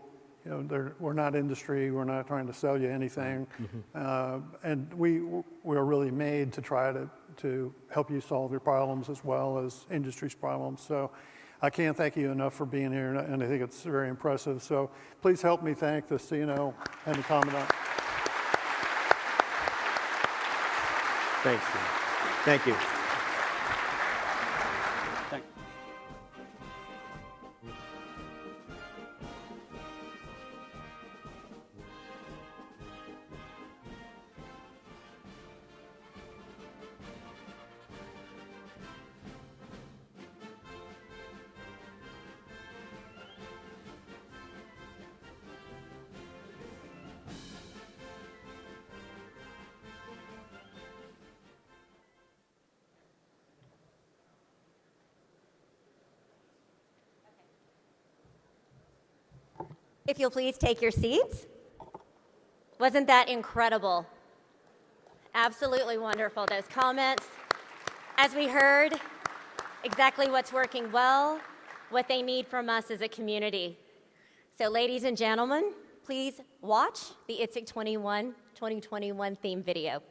We're not industry. We're not trying to sell you anything, and we're really made to try to help you solve your problems as well as industry's problems. So I can't thank you enough for being here, and I think it's very impressive. So please help me thank the CNO and the Commandant. Thanks. Thank you. If you'll please take your seats. Wasn't that incredible? Absolutely wonderful, those comments. As we heard, exactly what's working well, what they need from us as a community. So ladies and gentlemen, please watch the ITSEC 2021 theme video.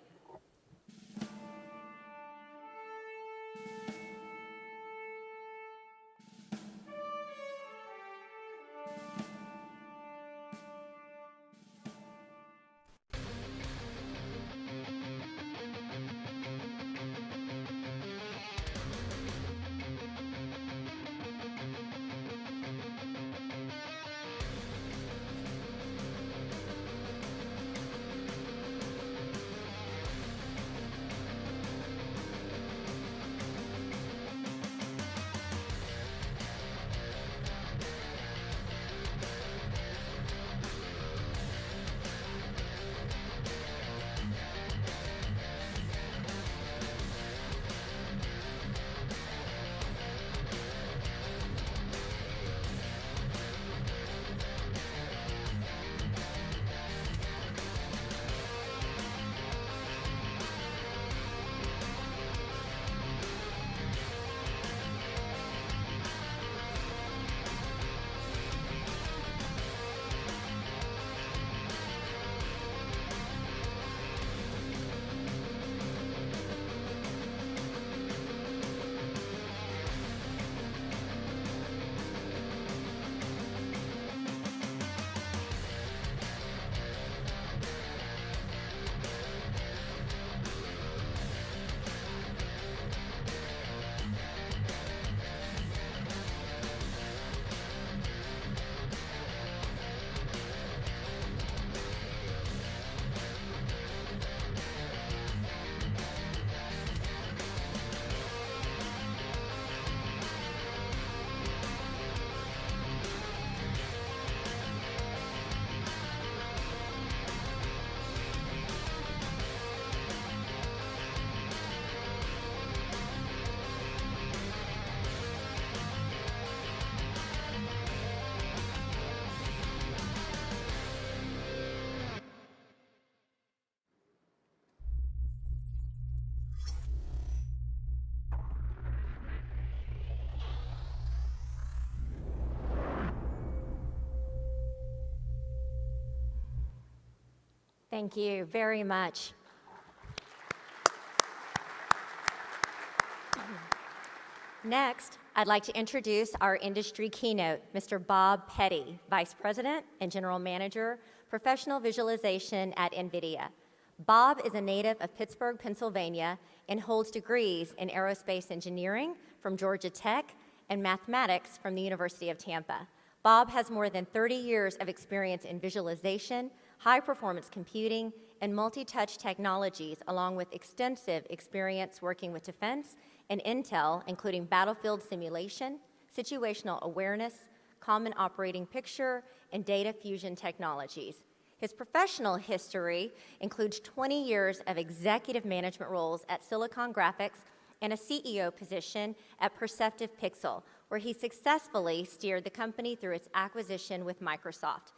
Thank you very much. Next, I'd like to introduce our industry keynote, Mr. Bob Pette, Vice President and General Manager, Professional Visualization at NVIDIA. Bob is a native of Pittsburgh, Pennsylvania, and holds degrees in aerospace engineering from Georgia Tech and mathematics from the University of Tampa. Bob has more than 30 years of experience in visualization, high-performance computing, and multi-touch technologies, along with extensive experience working with defense and intel, including battlefield simulation, situational awareness, common operating picture, and data fusion technologies. His professional history includes 20 years of executive management roles at Silicon Graphics and a CEO position at Perceptive Pixel, where he successfully steered the company through its acquisition with Microsoft.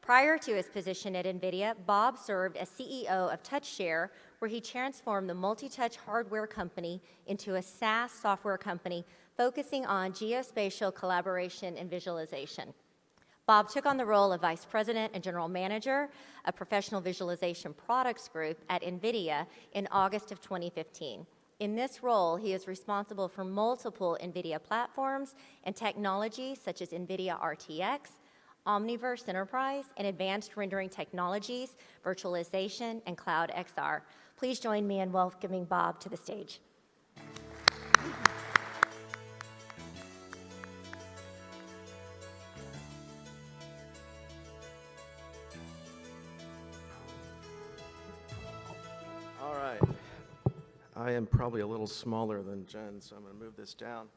Prior to his position at NVIDIA, Bob served as CEO of TouchShare, where he transformed the multi-touch hardware company into a SaaS software company focusing on geospatial collaboration and visualization. Bob took on the role of Vice President and General Manager of Professional Visualization Products Group at NVIDIA in August of 2015. In this role, he is responsible for multiple NVIDIA platforms and technologies such as NVIDIA RTX, Omniverse Enterprise, and advanced rendering technologies, virtualization, and Cloud XR. Please join me in welcoming Bob to the stage. All right. I am probably a little smaller than Jen, so I'm going to move this down.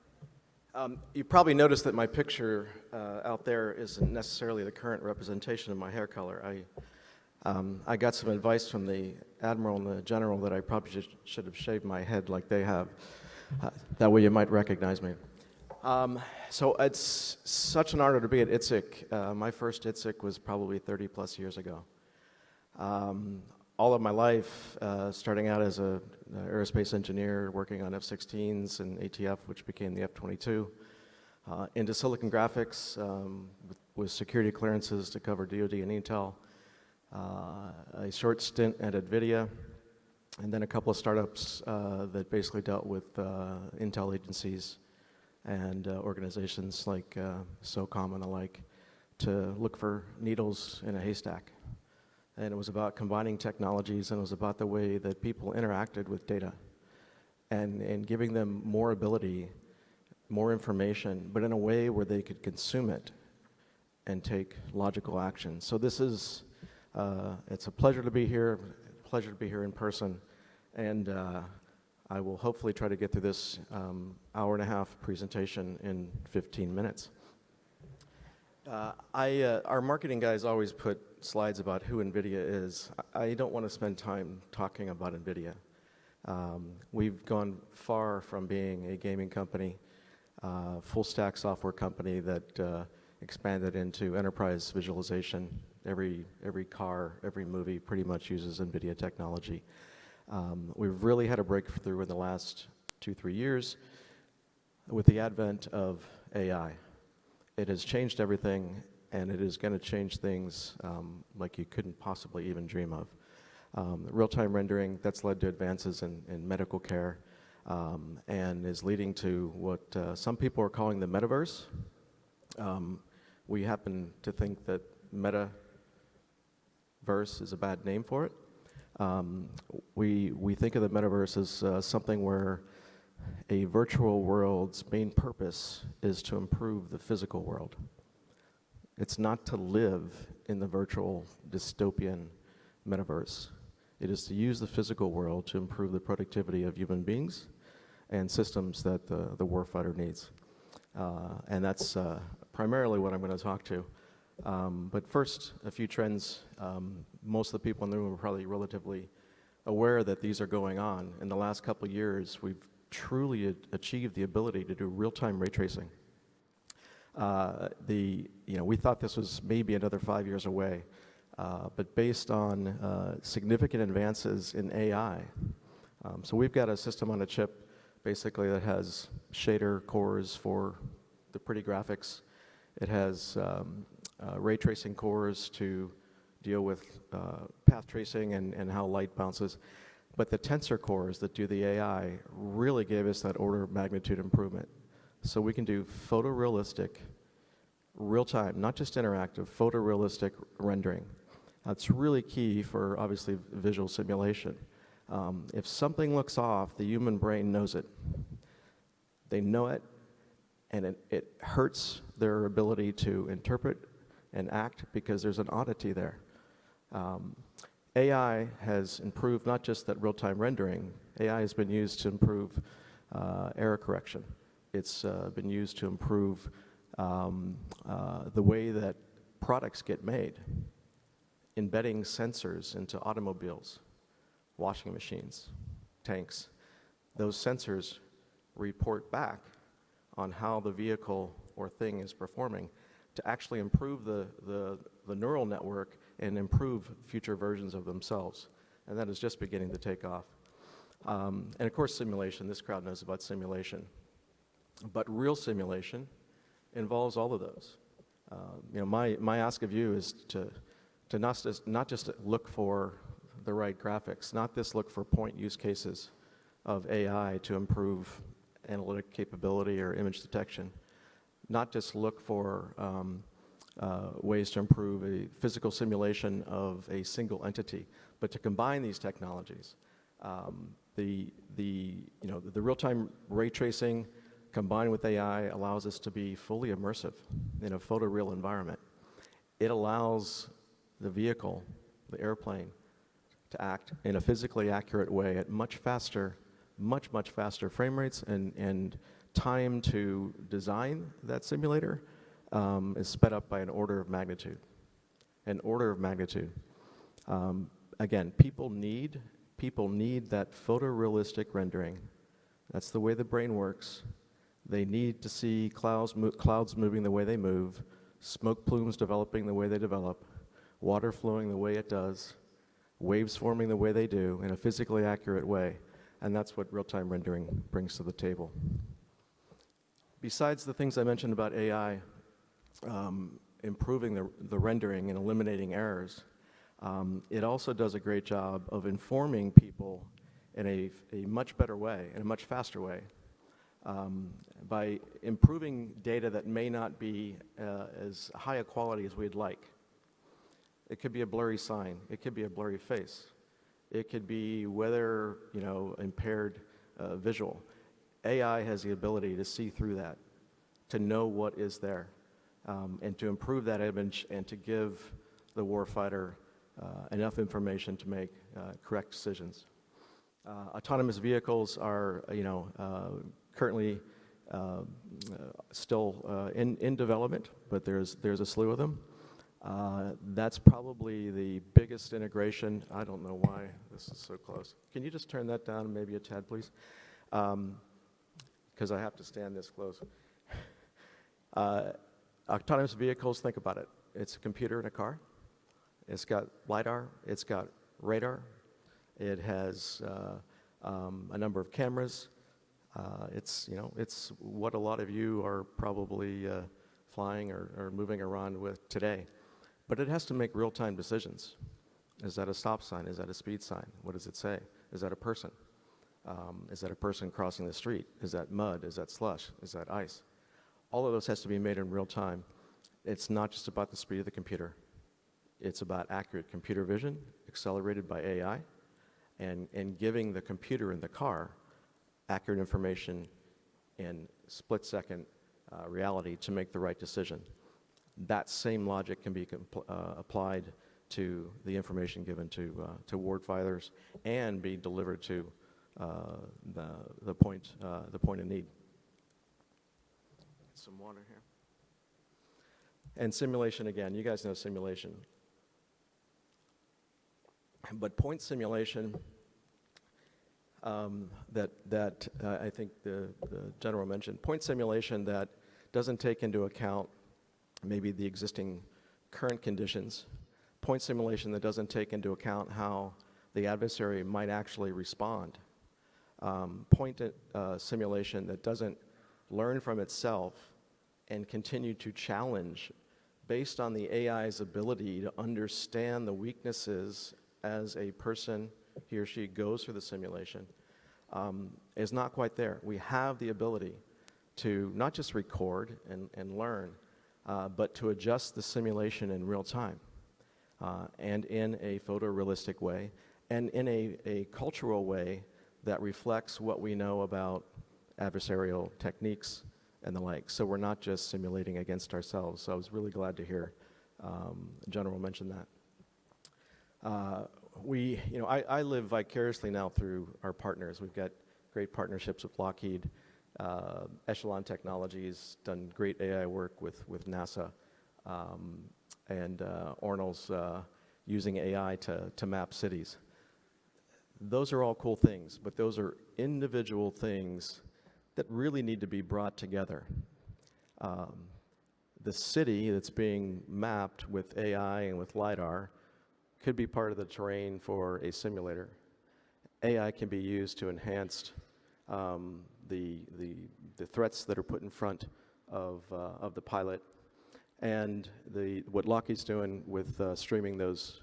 You probably noticed that my picture out there isn't necessarily the current representation of my hair color. I got some advice from the Admiral and the General that I probably should have shaved my head like they have. That way you might recognize me. So it's such an honor to be at ITSEC. My first ITSEC was probably 30 plus years ago. All of my life, starting out as an aerospace engineer, working on F-16s and ATF, which became the F-22, into silicon graphics with security clearances to cover DoD and Intel, a short stint at NVIDIA, and then a couple of startups that basically dealt with Intel agencies and organizations like SOCOM and the like to look for needles in a haystack. And it was about combining technologies, and it was about the way that people interacted with data and giving them more ability, more information, but in a way where they could consume it and take logical action. So this is, it's a pleasure to be here in person, and I will hopefully try to get through this hour and a half presentation in 15 minutes. Our marketing guys always put slides about who NVIDIA is. I don't want to spend time talking about NVIDIA. We've gone far from being a gaming company, full stack software company that expanded into enterprise visualization. Every car, every movie pretty much uses NVIDIA technology. We've really had a breakthrough in the last 2-3 years with the advent of AI. It has changed everything, and it is going to change things like you couldn't possibly even dream of. Real-time rendering, that's led to advances in medical care and is leading to what some people are calling the metaverse. We happen to think that metaverse is a bad name for it. We think of the metaverse as something where a virtual world's main purpose is to improve the physical world. It's not to live in the virtual dystopian metaverse. It is to use the physical world to improve the productivity of human beings and systems that the warfighter needs. And that's primarily what I'm going to talk to. But first, a few trends. Most of the people in the room are probably relatively aware that these are going on. In the last couple of years, we've truly achieved the ability to do real-time ray tracing. We thought this was maybe another 5 years away, but based on significant advances in AI, so we've got a system on a chip basically that has shader cores for the pretty graphics. It has ray tracing cores to deal with path tracing and how light bounces. But the tensor cores that do the AI really gave us that order of magnitude improvement. So we can do photorealistic, real-time, not just interactive, photorealistic rendering. That's really key for, obviously, visual simulation. If something looks off, the human brain knows it. They know it, and it hurts their ability to interpret and act because there's an oddity there. AI has improved not just that real-time rendering. AI has been used to improve error correction. It's been used to improve the way that products get made, embedding sensors into automobiles, washing machines, tanks. Those sensors report back on how the vehicle or thing is performing to actually improve the neural network and improve future versions of themselves. And that is just beginning to take off. And of course, simulation. This crowd knows about simulation. But real simulation involves all of those. My ask of you is to not just look for the right graphics, not just look for point use cases of AI to improve analytic capability or image detection, not just look for ways to improve a physical simulation of a single entity, but to combine these technologies. The real-time ray tracing combined with AI allows us to be fully immersive in a photoreal environment. It allows the vehicle, the airplane, to act in a physically accurate way at much faster frame rates, and time to design that simulator is sped up by an order of magnitude. Again, people need that photorealistic rendering. That's the way the brain works. They need to see clouds moving the way they move, smoke plumes developing the way they develop, water flowing the way it does, waves forming the way they do in a physically accurate way. And that's what real-time rendering brings to the table. Besides the things I mentioned about AI improving the rendering and eliminating errors, it also does a great job of informing people in a much better way, in a much faster way, by improving data that may not be as high a quality as we'd like. It could be a blurry sign. It could be a blurry face. It could be weather, impaired visual. AI has the ability to see through that, to know what is there, and to improve that image and to give the warfighter enough information to make correct decisions. Autonomous vehicles are, currently still in development, but there's a slew of them. That's probably the biggest integration. I don't know why this is so close. Can you just turn that down maybe a tad, please? Because I have to stand this close. Autonomous vehicles, think about it. It's a computer in a car. It's got LiDAR. It's got radar. It has a number of cameras. It's what a lot of you are probably flying or moving around with today. But it has to make real-time decisions. Is that a stop sign? Is that a speed sign? What does it say? Is that a person? Is that a person crossing the street? Is that mud? Is that slush? Is that ice? All of those has to be made in real time. It's not just about the speed of the computer. It's about accurate computer vision, accelerated by AI, and giving the computer in the car accurate information in split-second reality to make the right decision. That same logic can be applied to the information given to warfighters and be delivered to the point of need. Get some water here. And simulation again. You guys know simulation. But point simulation that I think the general mentioned, point simulation that doesn't take into account maybe the existing current conditions, point simulation that doesn't take into account how the adversary might actually respond, point simulation that doesn't learn from itself and continue to challenge based on the AI's ability to understand the weaknesses as a person, he or she goes through the simulation, is not quite there. We have the ability to not just record and learn, but to adjust the simulation in real time and in a photorealistic way and in a cultural way that reflects what we know about adversarial techniques and the like. So we're not just simulating against ourselves. So I was really glad to hear General mention that. I live vicariously now through our partners. We've got great partnerships with Lockheed. Echelon Technologies done great AI work with NASA. And Arnold's using AI to map cities. Those are all cool things, but those are individual things that really need to be brought together. The city that's being mapped with AI and with LiDAR could be part of the terrain for a simulator. AI can be used to enhance the threats that are put in front of the pilot, and what Lockheed's doing with streaming those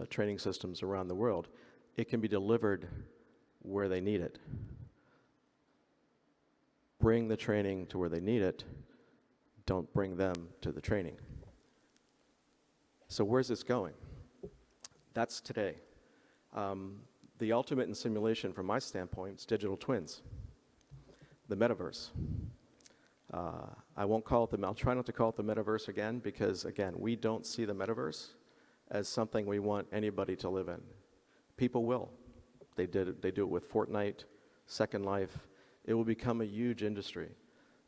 training systems around the world. It can be delivered where they need it. Bring the training to where they need it. Don't bring them to the training. So where's this going? That's today. The ultimate in simulation, from my standpoint, is digital twins, the metaverse. I'll try not to call it the metaverse again, because again, we don't see the metaverse as something we want anybody to live in. People will. They do it with Fortnite, Second Life. It will become a huge industry.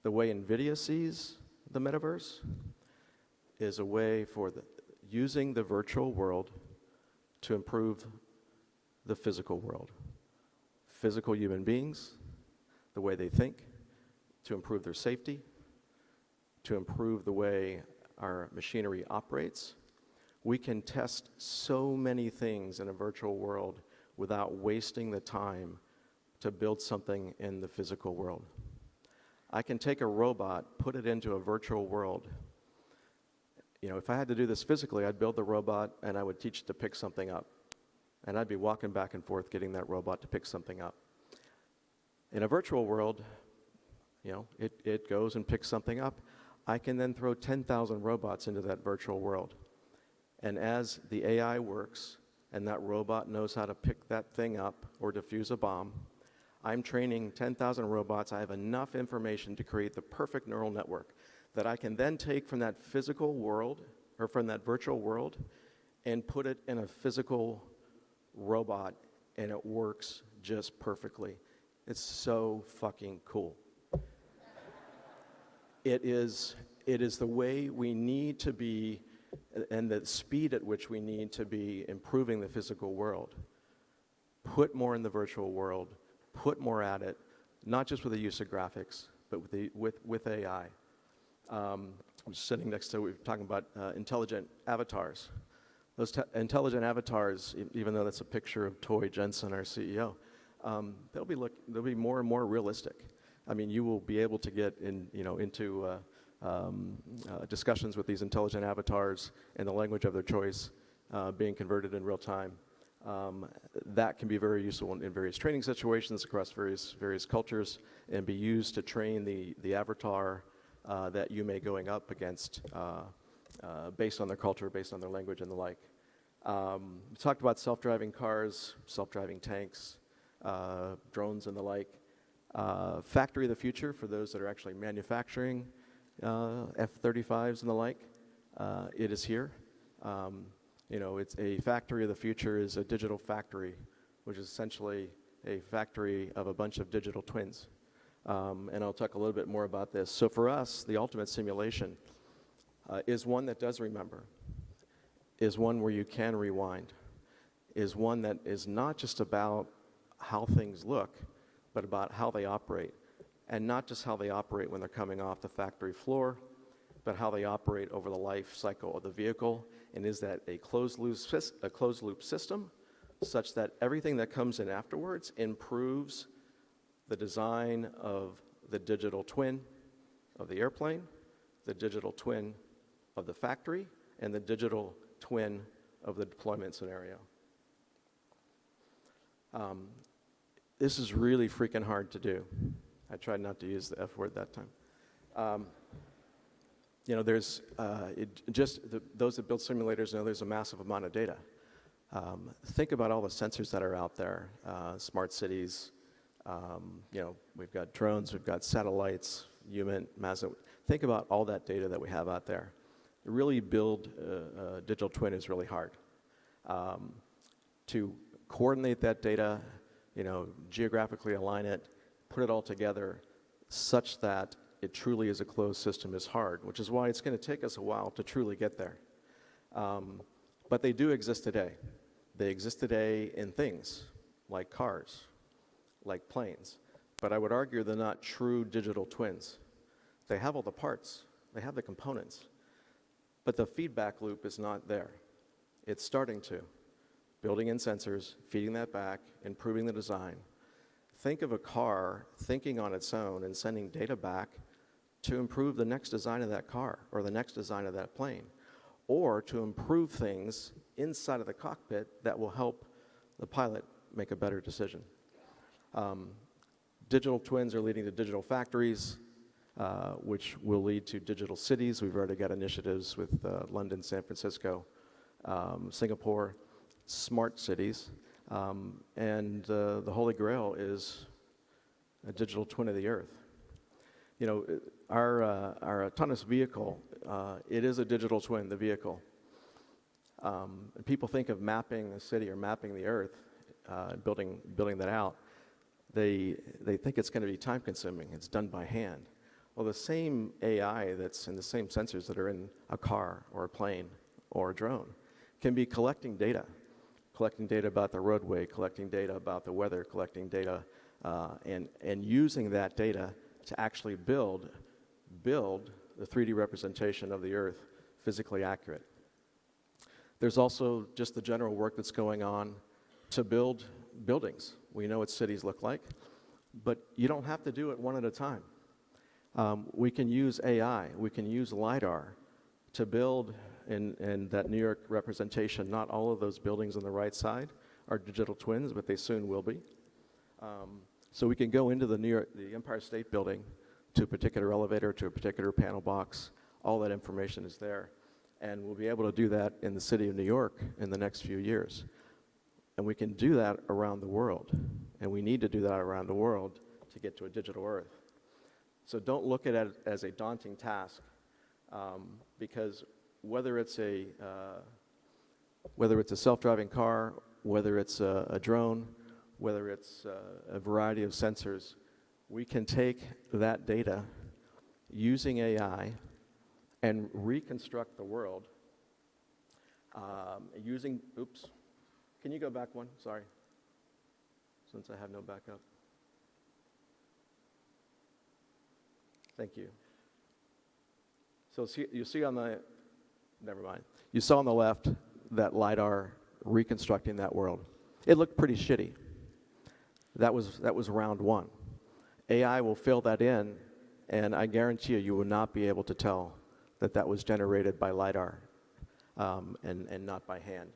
The way NVIDIA sees the metaverse is a way for using the virtual world to improve the physical world. Physical human beings, the way they think, to improve their safety, to improve the way our machinery operates. We can test so many things in a virtual world without wasting the time to build something in the physical world. I can take a robot, put it into a virtual world. You know, if I had to do this physically, I'd build the robot and I would teach it to pick something up. And I'd be walking back and forth getting that robot to pick something up. In a virtual world, you know, it goes and picks something up. I can then throw 10,000 robots into that virtual world. And as the AI works and that robot knows how to pick that thing up or defuse a bomb, I'm training 10,000 robots. I have enough information to create the perfect neural network that I can then take from that physical world or from that virtual world and put it in a physical robot, and it works just perfectly. It's so fucking cool. It is the way we need to be and the speed at which we need to be improving the physical world. Put more in the virtual world, put more at it, not just with the use of graphics, but with AI. I'm sitting next to, we were talking about intelligent avatars. Those intelligent avatars, even though that's a picture of Toy Jensen, our CEO, they'll be more and more realistic. I mean, you will be able to get into discussions with these intelligent avatars in the language of their choice, being converted in real time. That can be very useful in various training situations across various cultures, and be used to train the avatar that you may going up against based on their culture, based on their language and the like. We talked about self-driving cars, self-driving tanks, drones and the like. Factory of the future for those that are actually manufacturing F-35s and the like. It is here. It's a factory of the future is a digital factory, which is essentially a factory of a bunch of digital twins. And I'll talk a little bit more about this. So for us, the ultimate simulation is one that does remember, is one where you can rewind, is one that is not just about how things look, but about how they operate. And not just how they operate when they're coming off the factory floor, but how they operate over the life cycle of the vehicle. And is that a closed loop system such that everything that comes in afterwards improves the design of the digital twin of the airplane, the digital twin of the factory, and the digital twin of the deployment scenario. This is really freaking hard to do. I tried not to use the F word that time. Those that build simulators know there's a massive amount of data. Think about all the sensors that are out there, smart cities. We've got drones, we've got satellites, human, massive. Think about all that data that we have out there. Really build a digital twin is really hard. To coordinate that data, geographically align it, put it all together such that it truly is a closed system is hard, which is why it's going to take us a while to truly get there. But they do exist today. They exist today in things like cars, like planes. But I would argue they're not true digital twins. They have all the parts. They have the components. But the feedback loop is not there. It's starting to. Building in sensors, feeding that back, improving the design. Think of a car thinking on its own and sending data back to improve the next design of that car or the next design of that plane, or to improve things inside of the cockpit that will help the pilot make a better decision. Digital twins are leading to digital factories, which will lead to digital cities. We've already got initiatives with London, San Francisco, Singapore, smart cities, and the Holy Grail is a digital twin of the Earth. Our autonomous vehicle, it is a digital twin, the vehicle. People think of mapping the city or mapping the Earth, building that out. They think it's going to be time-consuming. It's done by hand. Well, the same AI that's in the same sensors that are in a car or a plane or a drone can be collecting data about the roadway, collecting data about the weather, collecting data, and using that data to actually build the 3D representation of the Earth physically accurate. There's also just the general work that's going on to build buildings. We know what cities look like, but you don't have to do it one at a time. We can use AI, we can use LiDAR to build in that New York representation. Not all of those buildings on the right side are digital twins, but they soon will be. So we can go into the Empire State Building, to a particular elevator, to a particular panel box. All that information is there. And we'll be able to do that in the city of New York in the next few years. And we can do that around the world. And we need to do that around the world to get to a digital Earth. So don't look at it as a daunting task, because whether it's a self-driving car, whether it's a drone, whether it's a variety of sensors, we can take that data using AI and reconstruct the world using, oops, can you go back one? Sorry, since I have no backup. Thank you. So you see on the, never mind. You saw on the left that LiDAR reconstructing that world. It looked pretty shitty. That was round one. AI will fill that in, and I guarantee you will not be able to tell that that was generated by LiDAR and not by hand.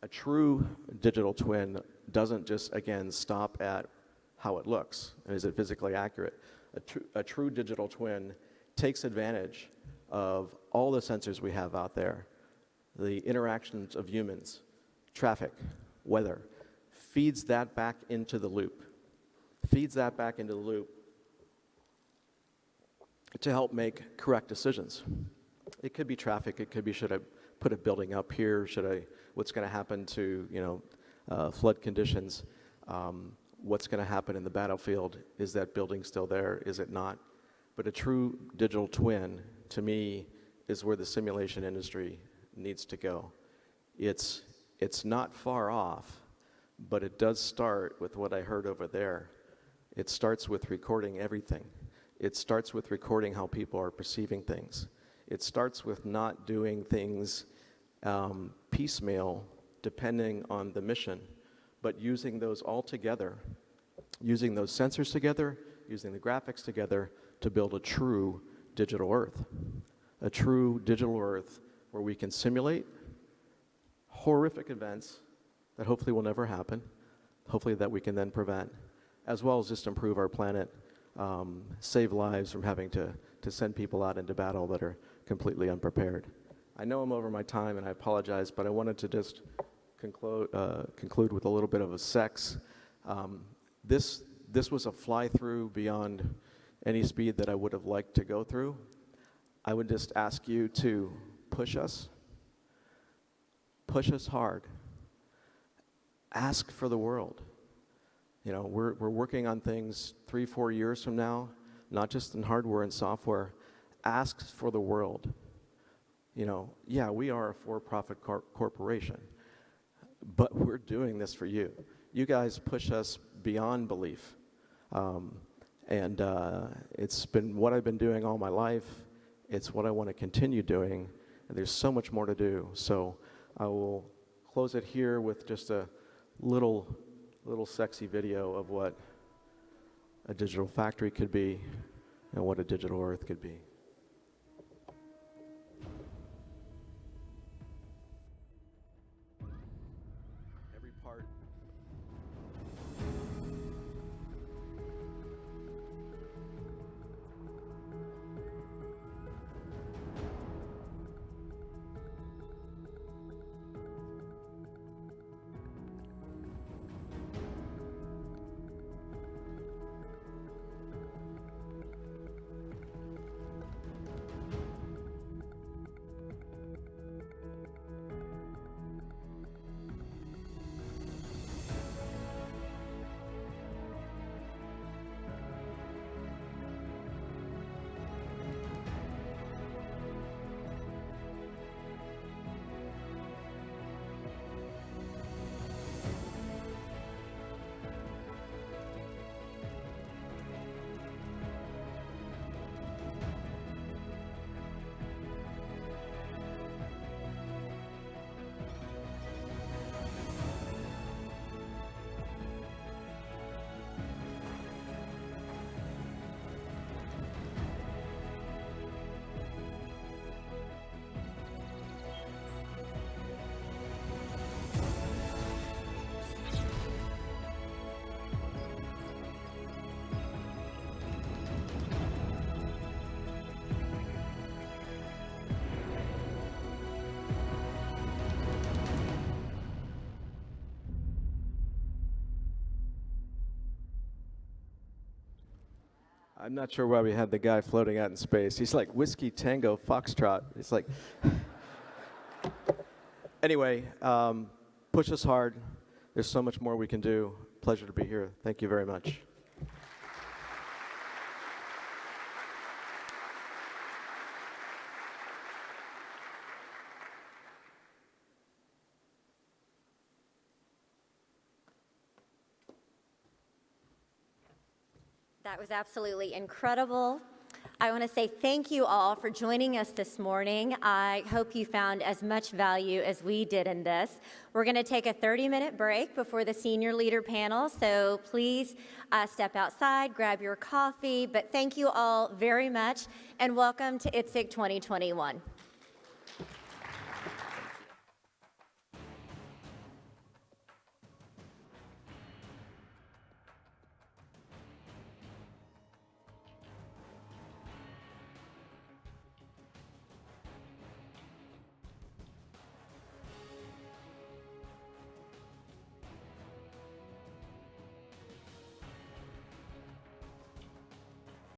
A true digital twin doesn't just, again, stop at how it looks, and is it physically accurate. A true digital twin takes advantage of all the sensors we have out there, the interactions of humans, traffic, weather, feeds that back into the loop, to help make correct decisions. It could be traffic, it could be, should I put a building up here, what's going to happen to, flood conditions, what's going to happen in the battlefield, is that building still there, is it not? But a true digital twin, to me, is where the simulation industry needs to go. It's not far off, but it does start with what I heard over there. It starts with recording everything. It starts with recording how people are perceiving things. It starts with not doing things piecemeal, depending on the mission, but using those all together, using those sensors together, using the graphics together to build a true digital Earth. A true digital Earth where we can simulate horrific events that hopefully will never happen, hopefully that we can then prevent, as well as just improve our planet, save lives from having to send people out into battle that are completely unprepared. I know I'm over my time, and I apologize, but I wanted to just conclude with a little bit of a sex. This was a fly-through beyond any speed that I would have liked to go through. I would just ask you to push us hard. Ask for the world. We're working on things 3-4 years from now, not just in hardware and software. Ask for the world. Yeah, we are a for-profit corporation, but we're doing this for you. You guys push us beyond belief. And it's been what I've been doing all my life. It's what I want to continue doing, and there's so much more to do. So I will close it here with just a little sexy video of what a digital factory could be and what a digital Earth could be. Every part. I'm not sure why we had the guy floating out in space. He's like Whiskey Tango Foxtrot. It's like, anyway, push us hard. There's so much more we can do. Pleasure to be here. Thank you very much. That was absolutely incredible. I want to say thank you all for joining us this morning. I hope you found as much value as we did in this. We're going to take a 30-minute break before the senior leader panel, so please step outside, grab your coffee. But thank you all very much, and welcome to ITSEC 2021.